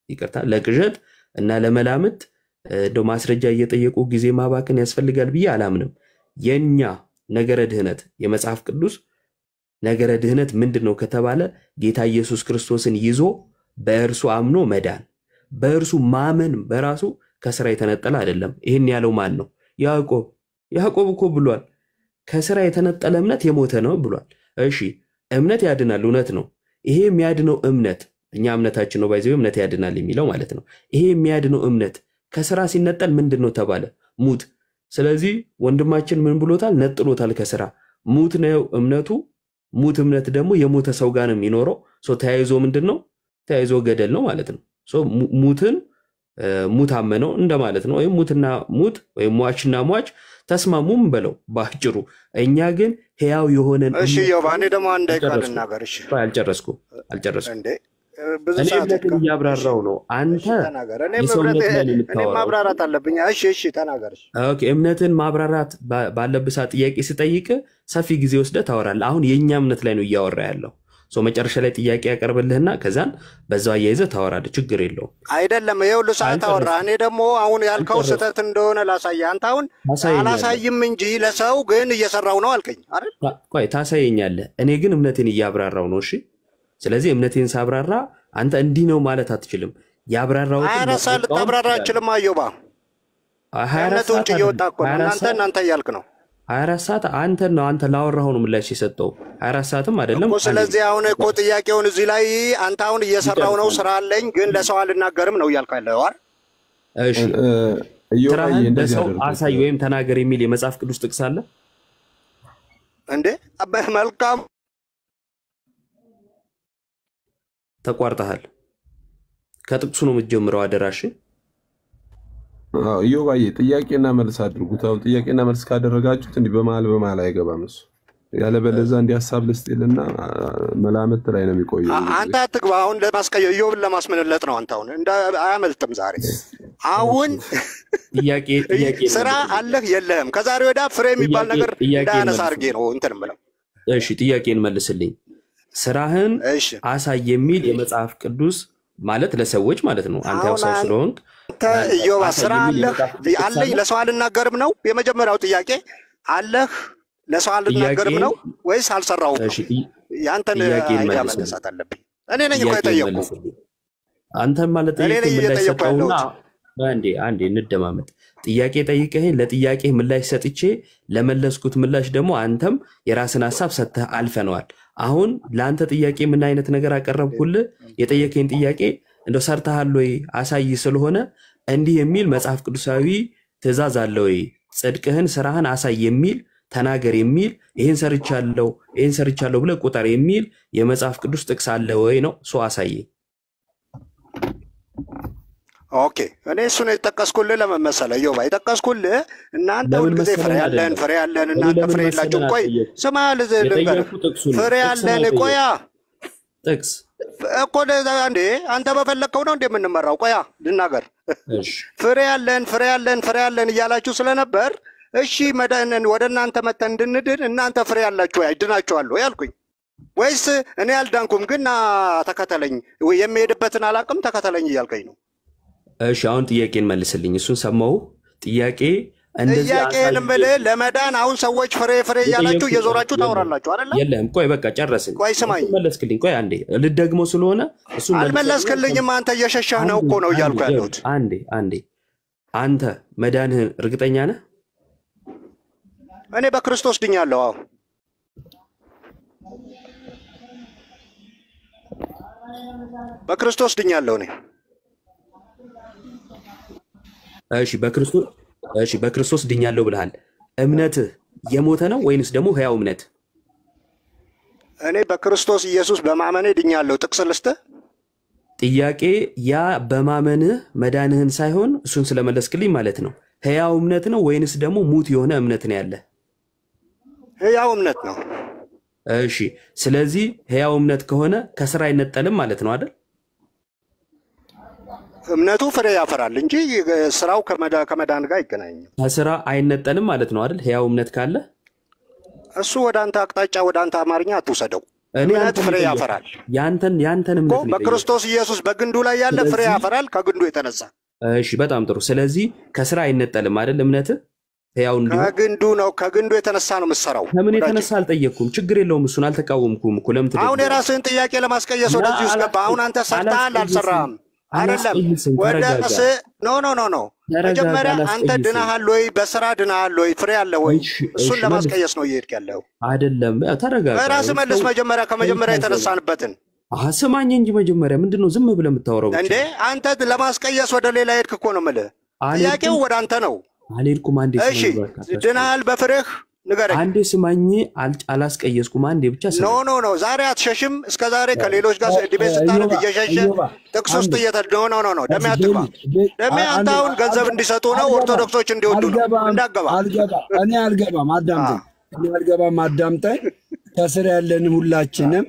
ይቅርታ፣ ለቅዠት እና ለመላምት እንደው ማስረጃ እየጠየቁ ጊዜ ማባከን ያስፈልጋል ብዬ አላምንም። የኛ ነገረ ድህነት የመጽሐፍ ቅዱስ ነገረ ድህነት ምንድነው ከተባለ ጌታ ኢየሱስ ክርስቶስን ይዞ በእርሱ አምኖ መዳን። በእርሱ ማመን በራሱ ከስራ የተነጠለ አይደለም። ይሄን ያለው ማን ነው? ያዕቆብ። ያዕቆብ እኮ ብሏል ከስራ የተነጠለ እምነት የሞተ ነው ብሏል። እሺ እምነት ያድናል፣ እውነት ነው። ይሄ የሚያድነው እምነት እኛ እምነታችን ነው ባይዘው እምነት ያድናል የሚለው ማለት ነው። ይሄ የሚያድነው እምነት ከስራ ሲነጠል ምንድነው ተባለ? ሙት። ስለዚህ ወንድማችን ምን ብሎታል? ነጥሎታል ከስራ። ሙት ነው እምነቱ። ሙት እምነት ደግሞ የሞተ ሰው ጋር ነው የሚኖረው። ተያይዞ ምንድነው? ተያይዞ ገደል ነው ማለት ነው። ሙትን ሙት አመነው እንደማለት ነው። ወይም ሙትና ሙት ወይም ሟችና ሟች ተስማሙም በለው ባጭሩ። እኛ ግን ሕያው የሆነን
እሺ ዮባኔ ደግሞ አንድ ቃል እናገር። እሺ
አልጨረስኩም
እንዴ ብዙ
እኔ
ሰዓት
እምነትን እያብራራው ነው። አንተ
እኔ ማብራራት አለብኝ። እሺ ተናገር።
ኦኬ እምነትን ማብራራት ባለብህ ሰዓት ጥያቄ ስጠይቅ ሰፊ ጊዜ ወስደህ ታወራለህ። አሁን የኛ እምነት ላይ ነው እያወራ ያለው። መጨረሻ ላይ ጥያቄ ያቀርብልህና ከዛን በዛው አያይዘህ ታወራለህ። ችግር የለውም።
አይደለም ይኸውልህ ሰዓት አወራ። እኔ ደግሞ አሁን ያልከው ስህተት እንደሆነ ላሳየህ። አንተ አሁን አላሳይም እንጂ ለሰው ግን እየሰራው ነው አልከኝ አይደል?
ቆይ ታሳየኛለህ። እኔ ግን እምነቴን እያብራራው ነው። እሺ ስለዚህ እምነቴን ሳብራራ አንተ እንዲህ ነው ማለት አትችልም። ያብራራው
አይረሳል ተብራራ አችልም አዮባ 24 ሰዓት እየወጣ እኮ ነው። እናንተ እያልክ ነው
24 ሰዓት አንተ ላወራው ነው ምላሽ የሰጠው 24 ሰዓትም አይደለም
እኮ። ስለዚህ አሁን እኮ ጥያቄውን እዚህ ላይ አንተ አሁን እየሰራው ነው ስራ አለኝ ግን ለሰው አልናገርም ነው እያልክ ያለው አይደል?
እሺ ስራህን ለሰው አሳይ ወይም ተናገር የሚል የመጽሐፍ ቅዱስ ጥቅስ አለ
እንዴ? መልካም
ተቋርጠሃል። ከጥቅሱ ነው የምትጀምረው አደራሽ።
ኢዮባዬ ጥያቄና መልስ አድርጉት። አሁን ጥያቄና መልስ ካደረጋችሁት እንዲህ በመሀል አይገባም እሱ። ያለበለዚያ እንዲህ ሀሳብ ልስጥልና መላምት ላይ ነው የሚቆየው።
አንተ አትግባ። አሁን ለማስቀየው ኢዮብን ለማስመለጥ ነው። አንተ አሁን አያመልጥም ዛሬ። አሁን
ጥያቄ
ስራ አለህ የለህም? ከዛሬ ወዲያ ፍሬ የሚባል ነገር እንዳያነሳ አድርጌ ነው እንትን የምለው።
እሺ ጥያቄን መልስልኝ። ስራህን አሳይ የሚል የመጽሐፍ ቅዱስ ማለት ለሰዎች ማለት ነው። አንተ ያው ሰው ስለሆንክ
ኢዮባ ስራ አለኝ ለሰው አልናገርም ነው የመጀመሪያው ጥያቄ። አለህ ለሰው አልናገርም ነው ወይስ አልሰራውም? እሺ ያንተን አይዲያ መነሳት አለብኝ። እኔ ነኝ እኮ የጠየቅኩህ።
አንተ ማለት እየጠየቅኩህና አንዴ እንደማመጥ ጥያቄ ጠይቀህ ለጥያቄ ምላሽ ሰጥቼ ለመለስኩት ምላሽ ደግሞ አንተም የራስን ሐሳብ ሰጥተህ አልፈነዋል። አሁን ለአንተ ጥያቄ ምን አይነት ነገር አቀረብኩልህ? የጠየቀኝ ጥያቄ እንደው ሰርተሃል ወይ አሳይ ስለሆነ እንዲህ የሚል መጽሐፍ ቅዱሳዊ ትእዛዝ አለ ወይ? ጽድቅህን ስራህን አሳይ የሚል ተናገር የሚል ይሄን ሰርቻለሁ ብለህ ቁጠር የሚል የመጽሐፍ ቅዱስ ጥቅስ አለ ወይ ነው? አሳይ።
ኦኬ እኔ እሱን የጠቀስኩልህ ለምን መሰለህ ኢዮባ? የጠቀስኩልህ እናንተ ሁልጊዜ ፍሬ ያለን እናንተ ፍሬ የላችሁ። ቆይ ስማ ልንገርህ፣ ፍሬ ያለን ቆያ
ጥቅስ
እኮ እንዴ አንተ በፈለግከው ነው እንዴ የምንመራው? ቆያ ልናገር። ፍሬ ያለን እያላችሁ ስለነበር እሺ መዳንን ወደ እናንተ መተን እንድንድን እናንተ ፍሬ ያላችሁ አይድናችኋል ያልኩኝ ወይስ እኔ አልዳንኩም ግን ተከተለኝ የሚሄድበትን አላቅም ተከተለኝ እያልከኝ ነው?
እሺ አሁን ጥያቄን መልስልኝ። እሱን ሰማሁ። ጥያቄ እንደዚህ
ጥያቄን እምልህ ለመዳን አሁን ሰዎች ፍሬ ፍሬ እያላችሁ እየዞራችሁ ታወራላችሁ አይደለ?
የለም ቆይ በቃ ጨረስን።
ቆይ ስማኝ፣
መለስክልኝ። ቆይ አንዴ ልደግመው ስለሆነ እሱ
አልመለስክልኝም። አንተ እየሸሸህ ነው እኮ ነው እያልኩ ያለሁት።
አንዴ አንተ መዳንህን እርግጠኛ ነህ?
እኔ በክርስቶስ ድኛለሁ። አዎ በክርስቶስ ድኛለሁ እኔ።
እሺ በክርስቶስ ድኛለሁ ብለሃል። እምነትህ የሞተ ነው ወይንስ ደግሞ ሕያው እምነት?
እኔ በክርስቶስ ኢየሱስ በማመኔ ድኛለሁ። ጥቅስ ልስጥህ።
ጥያቄ ያ በማመንህ መዳንህን ሳይሆን እሱን ስለመለስክልኝ ማለት ነው። ሕያው እምነት ነው ወይንስ ደግሞ ሙት የሆነ እምነት ነው ያለ?
ሕያው እምነት ነው።
እሺ ስለዚህ ሕያው እምነት ከሆነ ከስራ አይነጠልም ማለት ነው አይደል?
እምነቱ ፍሬ ያፈራል እንጂ ስራው ከመዳን ጋር አይገናኝም።
ከስራ አይነጠልም ማለት ነው አይደል? ሕያው እምነት ካለ
እሱ ወደ አንተ አቅጣጫ ወደ አንተ አማርኛ አትውሰደው። እምነት ፍሬ ያፈራል።
ያንተን እምነት ነው
በክርስቶስ ኢየሱስ በግንዱ ላይ ያለ ፍሬ ያፈራል ከግንዱ የተነሳ።
እሺ በጣም ጥሩ። ስለዚህ ከስራ አይነጠልም አይደል? እምነት ሕያው እንዲሁ
ከግንዱ ነው። ከግንዱ የተነሳ ነው የምትሰራው።
ከምን የተነሳ አልጠየቅኩም። ችግር የለውም። እሱን አልተቃወምኩም እኮ። ለምን
አሁን የራስህን ጥያቄ ለማስቀየስ ወደዚህ ውስጥ ገባ። አሁን አንተ ሰርተሃል አልሰራህም? አይደለም ወደ ኖ መጀመሪያ አንተ ድናሃል ወይ? በስራ ድናሃል ወይ? ፍሬ አለ ወይ? እሱን ለማስቀየስ ነው እየሄድክ ያለው
አይደለም? ተረጋጋ።
ራስህ መልስ። መጀመሪያ ከመጀመሪያ የተነሳንበትን
ስማኝ እንጂ መጀመሪያ ምንድነው ዝም ብለህ የምታወራው
እንዴ? አንተ ለማስቀየስ ወደ ሌላ ሄድክ እኮ ነው የምልህ። ጥያቄው ወደ አንተ ነው።
አልሄድኩም። አንዴ
እሺ ድናሃል በፍሬህ ንገረኝ።
አንዴ ስማኝ። አላስቀየስኩም። አንዴ ብቻ
ኖ ዛሬ አትሸሽም። እስከ ዛሬ ከሌሎች ጋር ዲቤት ስታደርግ እየሸሸ ጥቅስ ውስጥ ኖ ደሜ አትግባ። ደሜ አንተ አሁን ገንዘብ እንዲሰጡ ነው ኦርቶዶክሶች እንዲወዱ ነው። እንዳገባ
እኔ አልገባም። አዳምጠኝ። ከስር ያለን ሁላችንም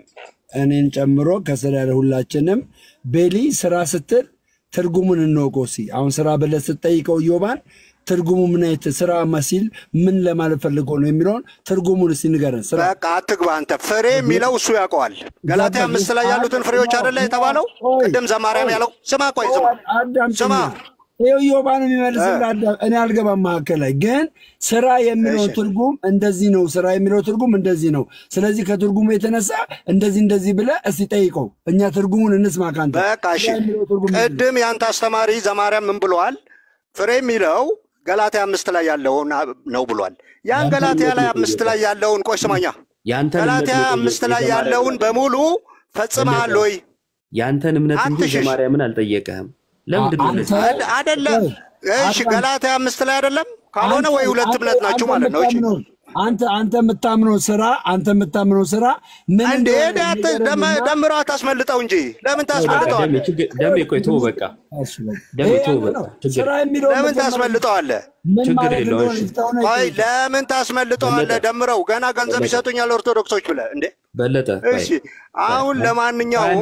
እኔን ጨምሮ ከስር ያለ ሁላችንም ቤሊ ስራ ስትል ትርጉሙን እንወቀው። አሁን ስራ ብለህ ስትጠይቀው ኢዮባን ትርጉሙ ምን አይነት ስራ መሲል ምን ለማለት ፈልጎ ነው የሚለውን ትርጉሙን እስቲ ንገረን። ስራ
በቃ አትግባ አንተ። ፍሬ የሚለው እሱ ያውቀዋል። ገላትያ 5 ላይ ያሉትን ፍሬዎች አይደለ የተባለው? ቅድም ዘማርያም ያለው ስማ
ይኸው ኢዮባን የሚመልስልህ እኔ አልገባም። መካከል ላይ ግን ስራ የሚለው ትርጉም እንደዚህ ነው። ስራ የሚለው ትርጉም እንደዚህ ነው። ስለዚህ ከትርጉሙ የተነሳ እንደዚህ ብለህ እስቲ ጠይቀው። እኛ ትርጉሙን እንስማ ካንተ።
በቃ እሺ። ቅድም ያንተ አስተማሪ ዘማርያም ምን ብለዋል? ፍሬ የሚለው ገላትያ 5 ላይ ያለው ነው ብሏል። ያን ገላትያ ላይ 5 ላይ ያለውን ቆይ ስማኛ፣ ገላትያ 5 ላይ ያለውን በሙሉ ፈጽመሃል ወይ?
ያንተን እምነት እንጂ ዘማርያምን አልጠየቀህም። ለምንድን ነው
አይደለም? እሺ ገላትያ 5 ላይ አይደለም ካልሆነ ወይ ሁለት እምነት ናችሁ ማለት ነው። እሺ
አንተ የምታምነው ስራ ምን
እንዴ? ደምሮ አታስመልጠው እንጂ ለምን ታስመልጠዋለህ?
ደሜ ቆይ ተው በቃ። ደሜ ተው በቃ።
ለምን ታስመልጠዋለህ?
ችግር የለውም።
ቆይ ለምን ታስመልጠዋለህ? ደምረው ገና ገንዘብ ይሰጡኛል ኦርቶዶክሶች ብለህ እንዴ?
በለጠ
እሺ አሁን ለማንኛውም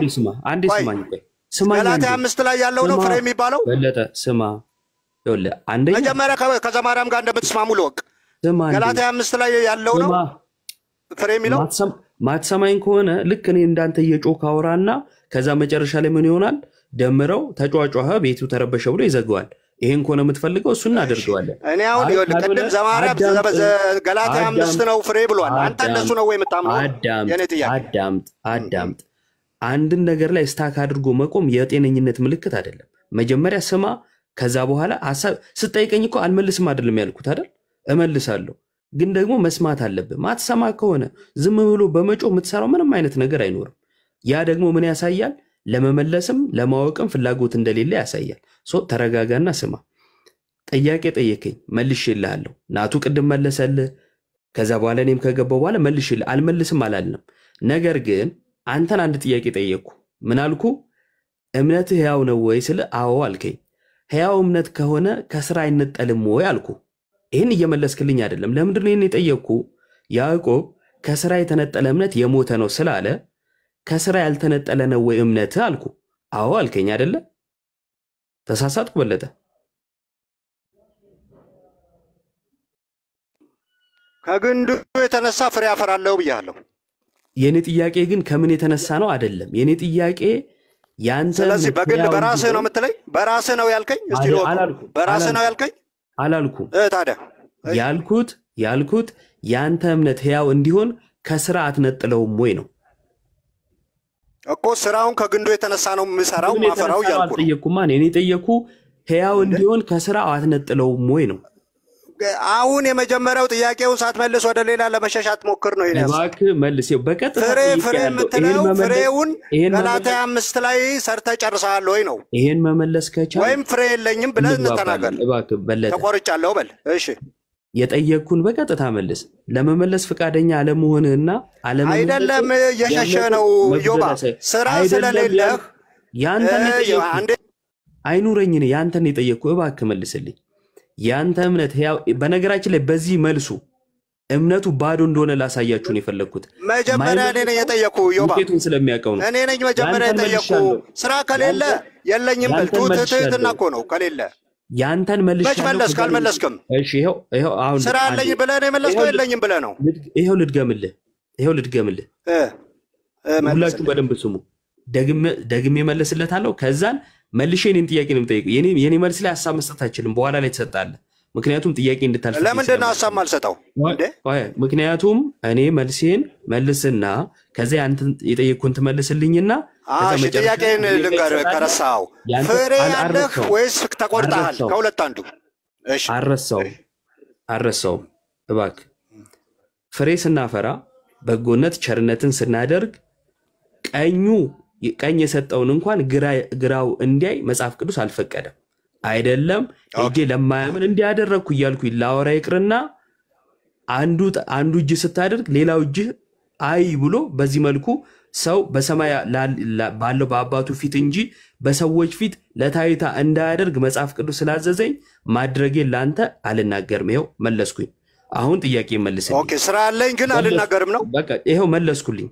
አንዴ ስማኝ። ቆይ ስማኝ።
ገላትያ 5 ላይ ያለው ነው ፍሬ የሚባለው።
በለጠ ስማ። ይኸውልህ አንደኛ
መጀመሪያ ከዘማርያም ጋር እንደምትስማሙ ልወቅ። ገላትያ 5 ላይ ያለው ነው ፍሬ የሚለው።
ማትሰማኝ ከሆነ ልክ እኔ እንዳንተ እየጮህ ካወራና ከዛ መጨረሻ ላይ ምን ይሆናል? ደምረው ተጫጫኸ፣ ቤቱ ተረበሸ ብሎ ይዘጋዋል። ይሄን ከሆነ የምትፈልገው እሱን እናደርገዋለን።
እኔ አሁን ቅድም ዘማርያም ገላትያ 5 ነው ፍሬ ብሏል። አንተ እንደሱ ነው ወይ የምታምነው? የኔ ጥያቄ
አዳምጥ። አንድን ነገር ላይ ስታክ አድርጎ መቆም የጤነኝነት ምልክት አይደለም። መጀመሪያ ስማ፣ ከዛ በኋላ ሐሳብ ስጠይቀኝ እኮ አልመልስም አይደለም ያልኩት አይደል? እመልሳለሁ፣ ግን ደግሞ መስማት አለብህ። ማትሰማ ከሆነ ዝም ብሎ በመጮህ የምትሰራው ምንም አይነት ነገር አይኖርም። ያ ደግሞ ምን ያሳያል? ለመመለስም ለማወቅም ፍላጎት እንደሌለ ያሳያል። ተረጋጋና ስማ። ጥያቄ ጠየቀኝ፣ መልሼልሃለሁ። ናቱ ቅድም መለሰልህ። ከዛ በኋላ እኔም ከገባው በኋላ መልሼልህ አልመልስም አላልንም። ነገር ግን አንተን አንድ ጥያቄ ጠየቅኩ። ምን አልኩ? እምነትህ ሕያው ነው ወይ ስለ አዎ አልከኝ። ሕያው እምነት ከሆነ ከስራ አይነጠልም ወይ አልኩ። ይህን እየመለስክልኝ አይደለም። ለምንድን ነው ይህን የጠየቅኩ? ያዕቆብ ከስራ የተነጠለ እምነት የሞተ ነው ስላለ ከስራ ያልተነጠለ ነው ወይ እምነት አልኩ። አዎ አልከኝ አይደለ? ተሳሳትኩ በለጠ?
ከግንዱ የተነሳ ፍሬ ያፈራለሁ ብያለሁ።
የኔ ጥያቄ ግን ከምን የተነሳ ነው አይደለም። የኔ ጥያቄ ያንተ
ስለዚህ በግል በራስህ ነው የምትለኝ? በራስህ ነው ያልከኝ? እስቲ ነው በራስህ ነው ያልከኝ?
አላልኩም።
ታዲያ
ያልኩት ያንተ እምነት ሕያው እንዲሆን ከስራ አትነጥለውም ወይ ነው
እኮ። ስራውን ከግንዱ የተነሳ ነው የምሰራው ማፈራው እያልኩ ነው።
ጠየቅኩማ እኔ ጠየቅኩ። ሕያው እንዲሆን ከስራ አትነጥለውም ወይ ነው።
አሁን የመጀመሪያው ጥያቄውን ሳትመልስ ወደ ሌላ ለመሸሽ አትሞክር ነው። ይሄን
እባክህ መልሴው በቀጥታ
ፍሬ የምትለው ፍሬውን ገላትያ 5 ላይ ሰርተህ ጨርሰሃል ወይ ነው።
ይሄን መመለስ ከቻልክ
ወይም ፍሬ የለኝም ብለህ እንተናገር።
እባክህ በለጠ
ተቆርጫለሁ በል። እሺ
የጠየቅኩን በቀጥታ መልስ። ለመመለስ ፈቃደኛ አለመሆንህና
አይደለም እየሸሸ ነው ዮባ። ስራ ስለሌለህ
ያንተን አይኑረኝ ነው ያንተን የጠየቅኩህ። እባክህ መልስልኝ። ያንተ እምነት ሕያው በነገራችን ላይ በዚህ መልሱ እምነቱ ባዶ እንደሆነ ላሳያችሁ ነው የፈለኩት።
መጀመሪያ እኔ ነኝ የጠየቅኩህ ዮባ።
ውጤቱን ስለሚያውቀው ነው
እኔ ነኝ መጀመሪያ የጠየቅኩህ። ስራ ከሌለ የለኝም በል። ትህትና እኮ ነው። ከሌለ
ያንተን መልሽ
መች መለስክ? አልመለስክም።
እሺ ይሄው አሁን
ስራ አለኝ ብለህ ነው የመለስከው? የለኝም ብለህ ነው?
ይሄው ልድገምልህ። ሁላችሁ በደንብ ስሙ። ደግሜ መለስለታለሁ። ከዛን መልሼ እኔን ጥያቄ ነው የምጠይቀው። የኔ መልስ ላይ ሀሳብ መስጠት አይችልም። በኋላ ላይ ትሰጣለህ። ምክንያቱም ጥያቄ እንድታልፍ።
ለምንድን ነው ሀሳብ ማልሰጠው?
ምክንያቱም እኔ መልሴን መልስና ከዚያ አንተን የጠየቅኩን ትመልስልኝና
ጥያቄን ልንገርህ ከረሳኸው ፍሬ ያለህ ወይስ ተቆርጠሃል? ከሁለት አንዱ። እሺ
አልረሳውም። እባክህ ፍሬ ስናፈራ በጎነት ቸርነትን ስናደርግ ቀኝ የሰጠውን እንኳን ግራው እንዲያይ መጽሐፍ ቅዱስ አልፈቀደም። አይደለም እጄ ለማያምን እንዲያደረግኩ እያልኩ ላወራ ይቅርና አንዱ እጅ ስታደርግ ሌላው እጅ አይ ብሎ በዚህ መልኩ ሰው በሰማይ ባለው በአባቱ ፊት እንጂ በሰዎች ፊት ለታይታ እንዳያደርግ መጽሐፍ ቅዱስ ስላዘዘኝ ማድረጌን ላንተ አልናገርም። ይሄው መለስኩኝ። አሁን ጥያቄ መልስልኝ።
ኦኬ ስራ አለኝ ግን አልናገርም ነው።
በቃ ይሄው መለስኩልኝ።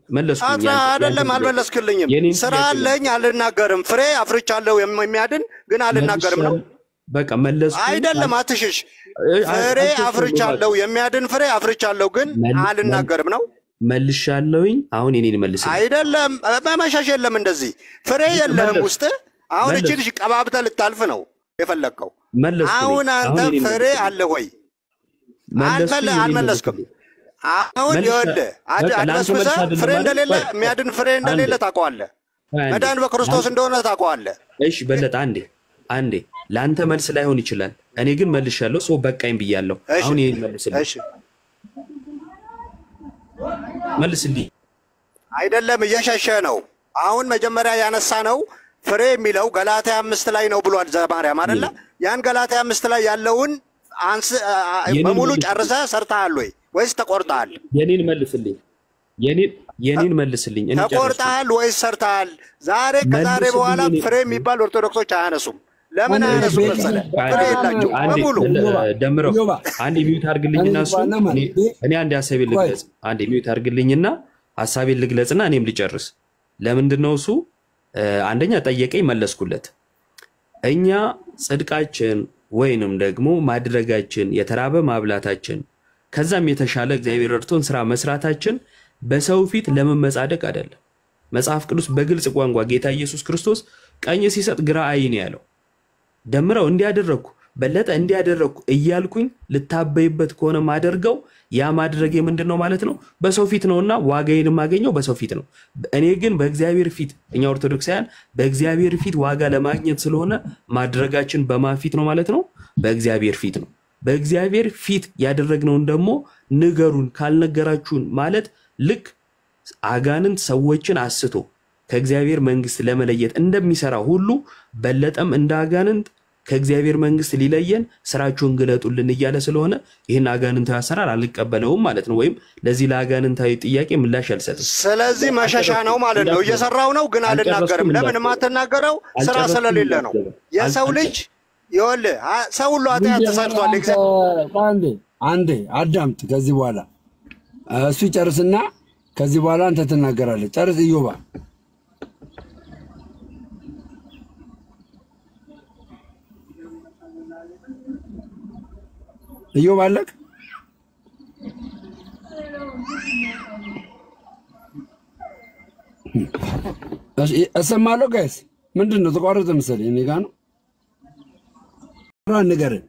አይደለም አልመለስክልኝም። ስራ አለኝ አልናገርም። ፍሬ አፍርቻለሁ የሚያድን ግን አልናገርም ነው።
በቃ መለስኩኝ።
አይደለም አትሽሽ። ፍሬ አፍርቻለሁ የሚያድን ፍሬ አፍርቻለሁ ግን አልናገርም ነው።
መልሻለሁኝ። አሁን የኔን መልስ።
አይደለም በመሸሽ የለም። እንደዚህ ፍሬ የለም ውስጥ። አሁን እቺ ልጅ ቀባብተህ ልታልፍ ነው የፈለግከው። አሁን አንተ ፍሬ አለ ወይ? አልመለስክም። አሁን ይኸውልህ አድበስብሰህ ፍሬ እንደሌለ የሚያድን ፍሬ እንደሌለ ታውቀዋለህ። መዳን በክርስቶስ እንደሆነ ታውቀዋለህ።
እሺ በለጠ አንዴ ለአንተ መልስ ላይሆን ይችላል። እኔ ግን መልሻለሁ። ሰው በቃኝ ብያለሁ። አሁን ይሄን መልስልኝ።
አይደለም እየሸሸ ነው። አሁን መጀመሪያ ያነሳ ነው ፍሬ የሚለው ገላትያ 5 ላይ ነው ብሏል ዘማርያም አይደለ? ያን ገላትያ 5 ላይ ያለውን በሙሉ ጨርሰህ ሰርተሃል ወይስ ተቆርጠሃል?
የኔን መልስልኝ።
ተቆርጠሃል ወይስ ሰርተሃል? ከዛሬ በኋላ ፍሬ የሚባል ኦርቶዶክሶች አያነሱም። ለምን አያነሱም መሰለህ? ፍሬ የላቸው በሙሉ።
ደምረው አንዴ ሚዩት አድርግልኝና እኔ አንዴ ሀሳቤን ልግለጽ። አንዴ ሚዩት አድርግልኝና ሀሳቤን ልግለጽና እኔም ልጨርስ። ለምንድን ነው እሱ? አንደኛ ጠየቀኝ፣ መለስኩለት። እኛ ጽድቃችን ወይንም ደግሞ ማድረጋችን የተራበ ማብላታችን ከዛም የተሻለ እግዚአብሔር ረድቶን ስራ መስራታችን በሰው ፊት ለመመጻደቅ አይደለም። መጽሐፍ ቅዱስ በግልጽ ቋንቋ ጌታ ኢየሱስ ክርስቶስ ቀኝ ሲሰጥ ግራ አይን ያለው ደምረው እንዲያደረኩ በለጠ እንዲያደረኩ እያልኩኝ ልታበይበት ከሆነ ማደርገው ያ ማድረግ ምንድነው ማለት ነው? በሰው ፊት ነውና ዋጋዬን ማገኘው በሰው ፊት ነው። እኔ ግን በእግዚአብሔር ፊት እኛ ኦርቶዶክሳውያን በእግዚአብሔር ፊት ዋጋ ለማግኘት ስለሆነ ማድረጋችን በማን ፊት ነው ማለት ነው? በእግዚአብሔር ፊት ነው። በእግዚአብሔር ፊት ያደረግነውን ደግሞ ንገሩን ካልነገራችሁን ማለት ልክ አጋንንት ሰዎችን አስቶ ከእግዚአብሔር መንግስት ለመለየት እንደሚሰራ ሁሉ በለጠም እንደ አጋንንት ከእግዚአብሔር መንግስት ሊለየን ስራችሁን ግለጡልን እያለ ስለሆነ ይህን አጋንንታዊ አሰራር አልቀበለውም ማለት ነው። ወይም ለዚህ ለአጋንንታዊ ጥያቄ ምላሽ አልሰጥም።
ስለዚህ መሸሻ ነው ማለት ነው። እየሰራው ነው ግን አልናገርም። ለምን የማትናገረው? ስራ ስለሌለ ነው። የሰው ልጅ ይኸውልህ ሰው ሁሉ ኃጢአት ተሰርቷል።
አንዴ አዳምጥ። ከዚህ በኋላ እሱ ጨርስና ከዚህ በኋላ አንተ ትናገራለህ። ጨርስ ኢዮባ። ኢዮብ አለቅ። እሰማለሁ ጋይስ። ምንድን ነው ተቋረጠ መሰለኝ። እኔ ጋ ነው። ንገረን።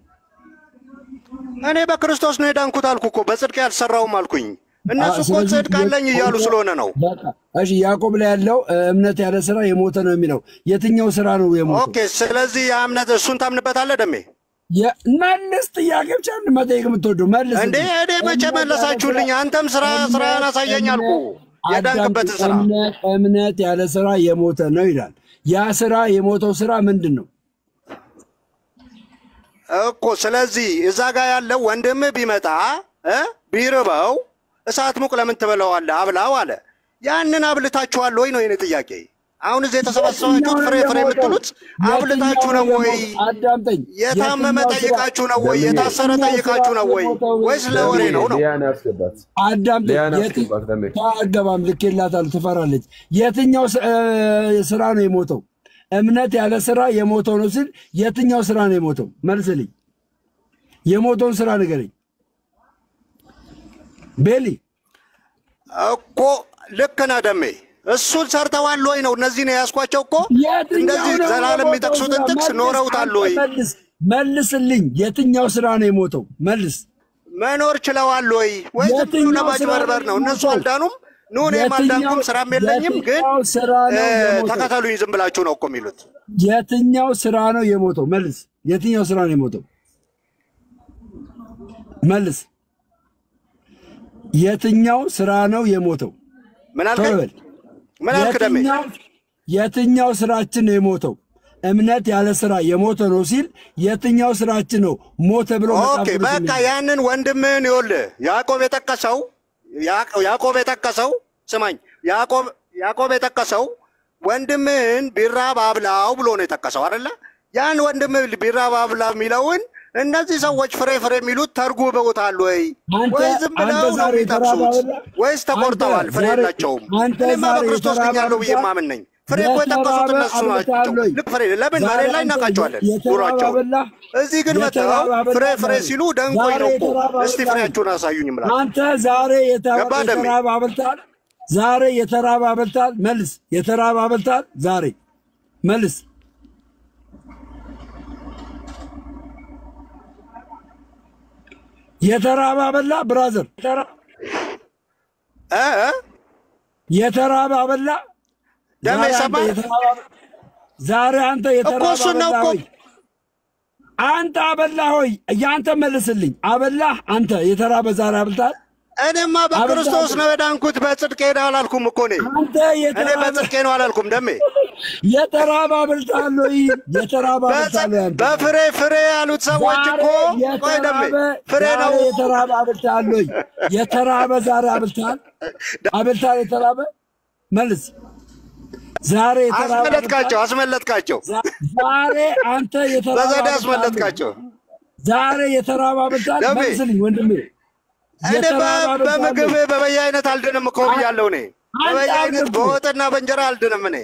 እኔ በክርስቶስ ነው የዳንኩት አልኩ እኮ በጽድቅ ያልሰራውም አልኩኝ። እነሱ እኮ ጽድቅ አለኝ እያሉ ስለሆነ ነው።
እሺ ያዕቆብ ላይ ያለው እምነት ያለ ስራ የሞተ ነው የሚለው የትኛው ስራ ነው የሞተው?
ኦኬ ስለዚህ ያ እምነት እሱን ታምንበታለህ ደሜ?
መልስ ጥያቄ ብቻ መጠየቅ የምትወደው መልስ
እንዴ? እኔ መቼ መለሳችሁልኝ? አንተም ስራህን አሳየኝ አልኩ። የዳንክበትን ስራ
እምነት ያለ ስራ የሞተ ነው ይላል። ያ ስራ የሞተው ስራ ምንድን ነው
እኮ? ስለዚህ እዛ ጋር ያለው ወንድምህ ቢመጣ ቢርበው እሳት ሙቅ ለምን ትበለዋለህ? አብላው አለ። ያንን አብልታችኋል ወይ ነው የኔ ጥያቄ። አሁን እዚህ የተሰበሰባችሁት ፍሬ የምትሉት አብልታችሁ ነው ወይ?
አዳምጠኝ።
የታመመ ጠይቃችሁ ነው ወይ? የታሰረ ጠይቃችሁ ነው ወይ? ወይስ ለወሬ ነው?
አዳምጠኝ። ታገባም ልኬላታል፣ ትፈራለች። የትኛው ስራ ነው የሞተው? እምነት ያለ ስራ የሞተው ነው ሲል የትኛው ስራ ነው የሞተው? መልስልኝ። የሞተውን ስራ ንገረኝ ቤሊ።
እኮ ልክ ነህ ደሜ። እሱን ሰርተዋል ወይ ነው? እነዚህ ነው ያስኳቸው እኮ እንደዚህ ዘላለም የሚጠቅሱትን ጥቅስ ኖረውታል ወይ?
መልስልኝ። የትኛው ስራ ነው የሞተው? መልስ።
መኖር ችለዋል ወይ? ወይ ዝም ብሎ ለማጭበርበር ነው? እነሱ አልዳኑም። ኑ እኔም አልዳንኩም፣ ስራም የለኝም፣ ግን ተከተሉኝ ዝም ብላችሁ ነው እኮ የሚሉት።
የትኛው ስራ ነው የሞተው? መልስ። የትኛው ስራ ነው የሞተው? መልስ። የትኛው ስራ ነው የሞተው?
ምን አልከኝ? ምን አልክ ደሜ?
የትኛው ስራችን ነው የሞተው? እምነት ያለ ስራ የሞተ ነው ሲል የትኛው ስራችን ነው ሞተ ብሎ
ኦኬ በቃ ያንን ወንድምህን ይኸውልህ ያዕቆብ የጠቀሰው ስማኝ፣ ያዕቆብ የጠቀሰው ወንድምህን ቢራብ አብላው ብሎ ነው የጠቀሰው አይደለ? ያን ወንድምህ ቢራብ አብላው የሚለውን እነዚህ ሰዎች ፍሬ የሚሉት ተርጉመውታል ወይ? ወይ ዝም ብለው ነው የሚጠቅሱት? ወይስ ተቆርጠዋል? ፍሬ የላቸውም። እኔማ በክርስቶስ ድኛለሁ ብዬ ማምን ነኝ። ፍሬ እኮ የጠቀሱት እነሱ ናቸው። ልክ ፍሬ ለምን መሬት ላይ እናውቃቸዋለን ኑሯቸው። እዚህ ግን መጥተው ፍሬ ሲሉ ደንቆኝ ነው እኮ። እስቲ ፍሬያችሁን አሳዩኝ እምላቸው።
አንተ ዛሬ የተራበ አብልተሃል? ዛሬ የተራበ አብልተሃል? መልስ። የተራበ አብልተሃል? ዛሬ መልስ። የተራበ አበላ ብራዘር? የተራበ አበላ
ደሜ ሰማህ?
ዛሬ አንተ የተራበ አበላ ሆይ? አንተ አበላ ሆይ? ያንተ መልስልኝ። አበላህ አንተ? የተራበ ዛሬ አብልተሃል?
እኔማ በክርስቶስ ነው የዳንኩት፣ በጽድቄ ነው አላልኩም እኮ እኔ። እኔ በጽድቄ ነው አላልኩም ደሜ።
የተራበ አብልተሃል ወይ? የተራበ አብልተሃል አንተ?
በፍሬ ያሉት ሰዎች እኮ ቆይ ደሜ ፍሬ ነው።
የተራበ አብልተሃል ወይ? የተራበ ዛሬ አብልተሃል? የተራበ መልስ። ዛሬ የተራበ
አስመለጥካቸው።
ዛሬ አንተ የተራበ
በዘዴ አስመለጥካቸው።
ዛሬ የተራበ አብልተሃል? መልስልኝ ወንድሜ።
እኔ በምግብ በበየአይነት አልድንም እኮ ብያለሁ። እኔ በበየአይነት በወጥና በእንጀራ አልድንም እኔ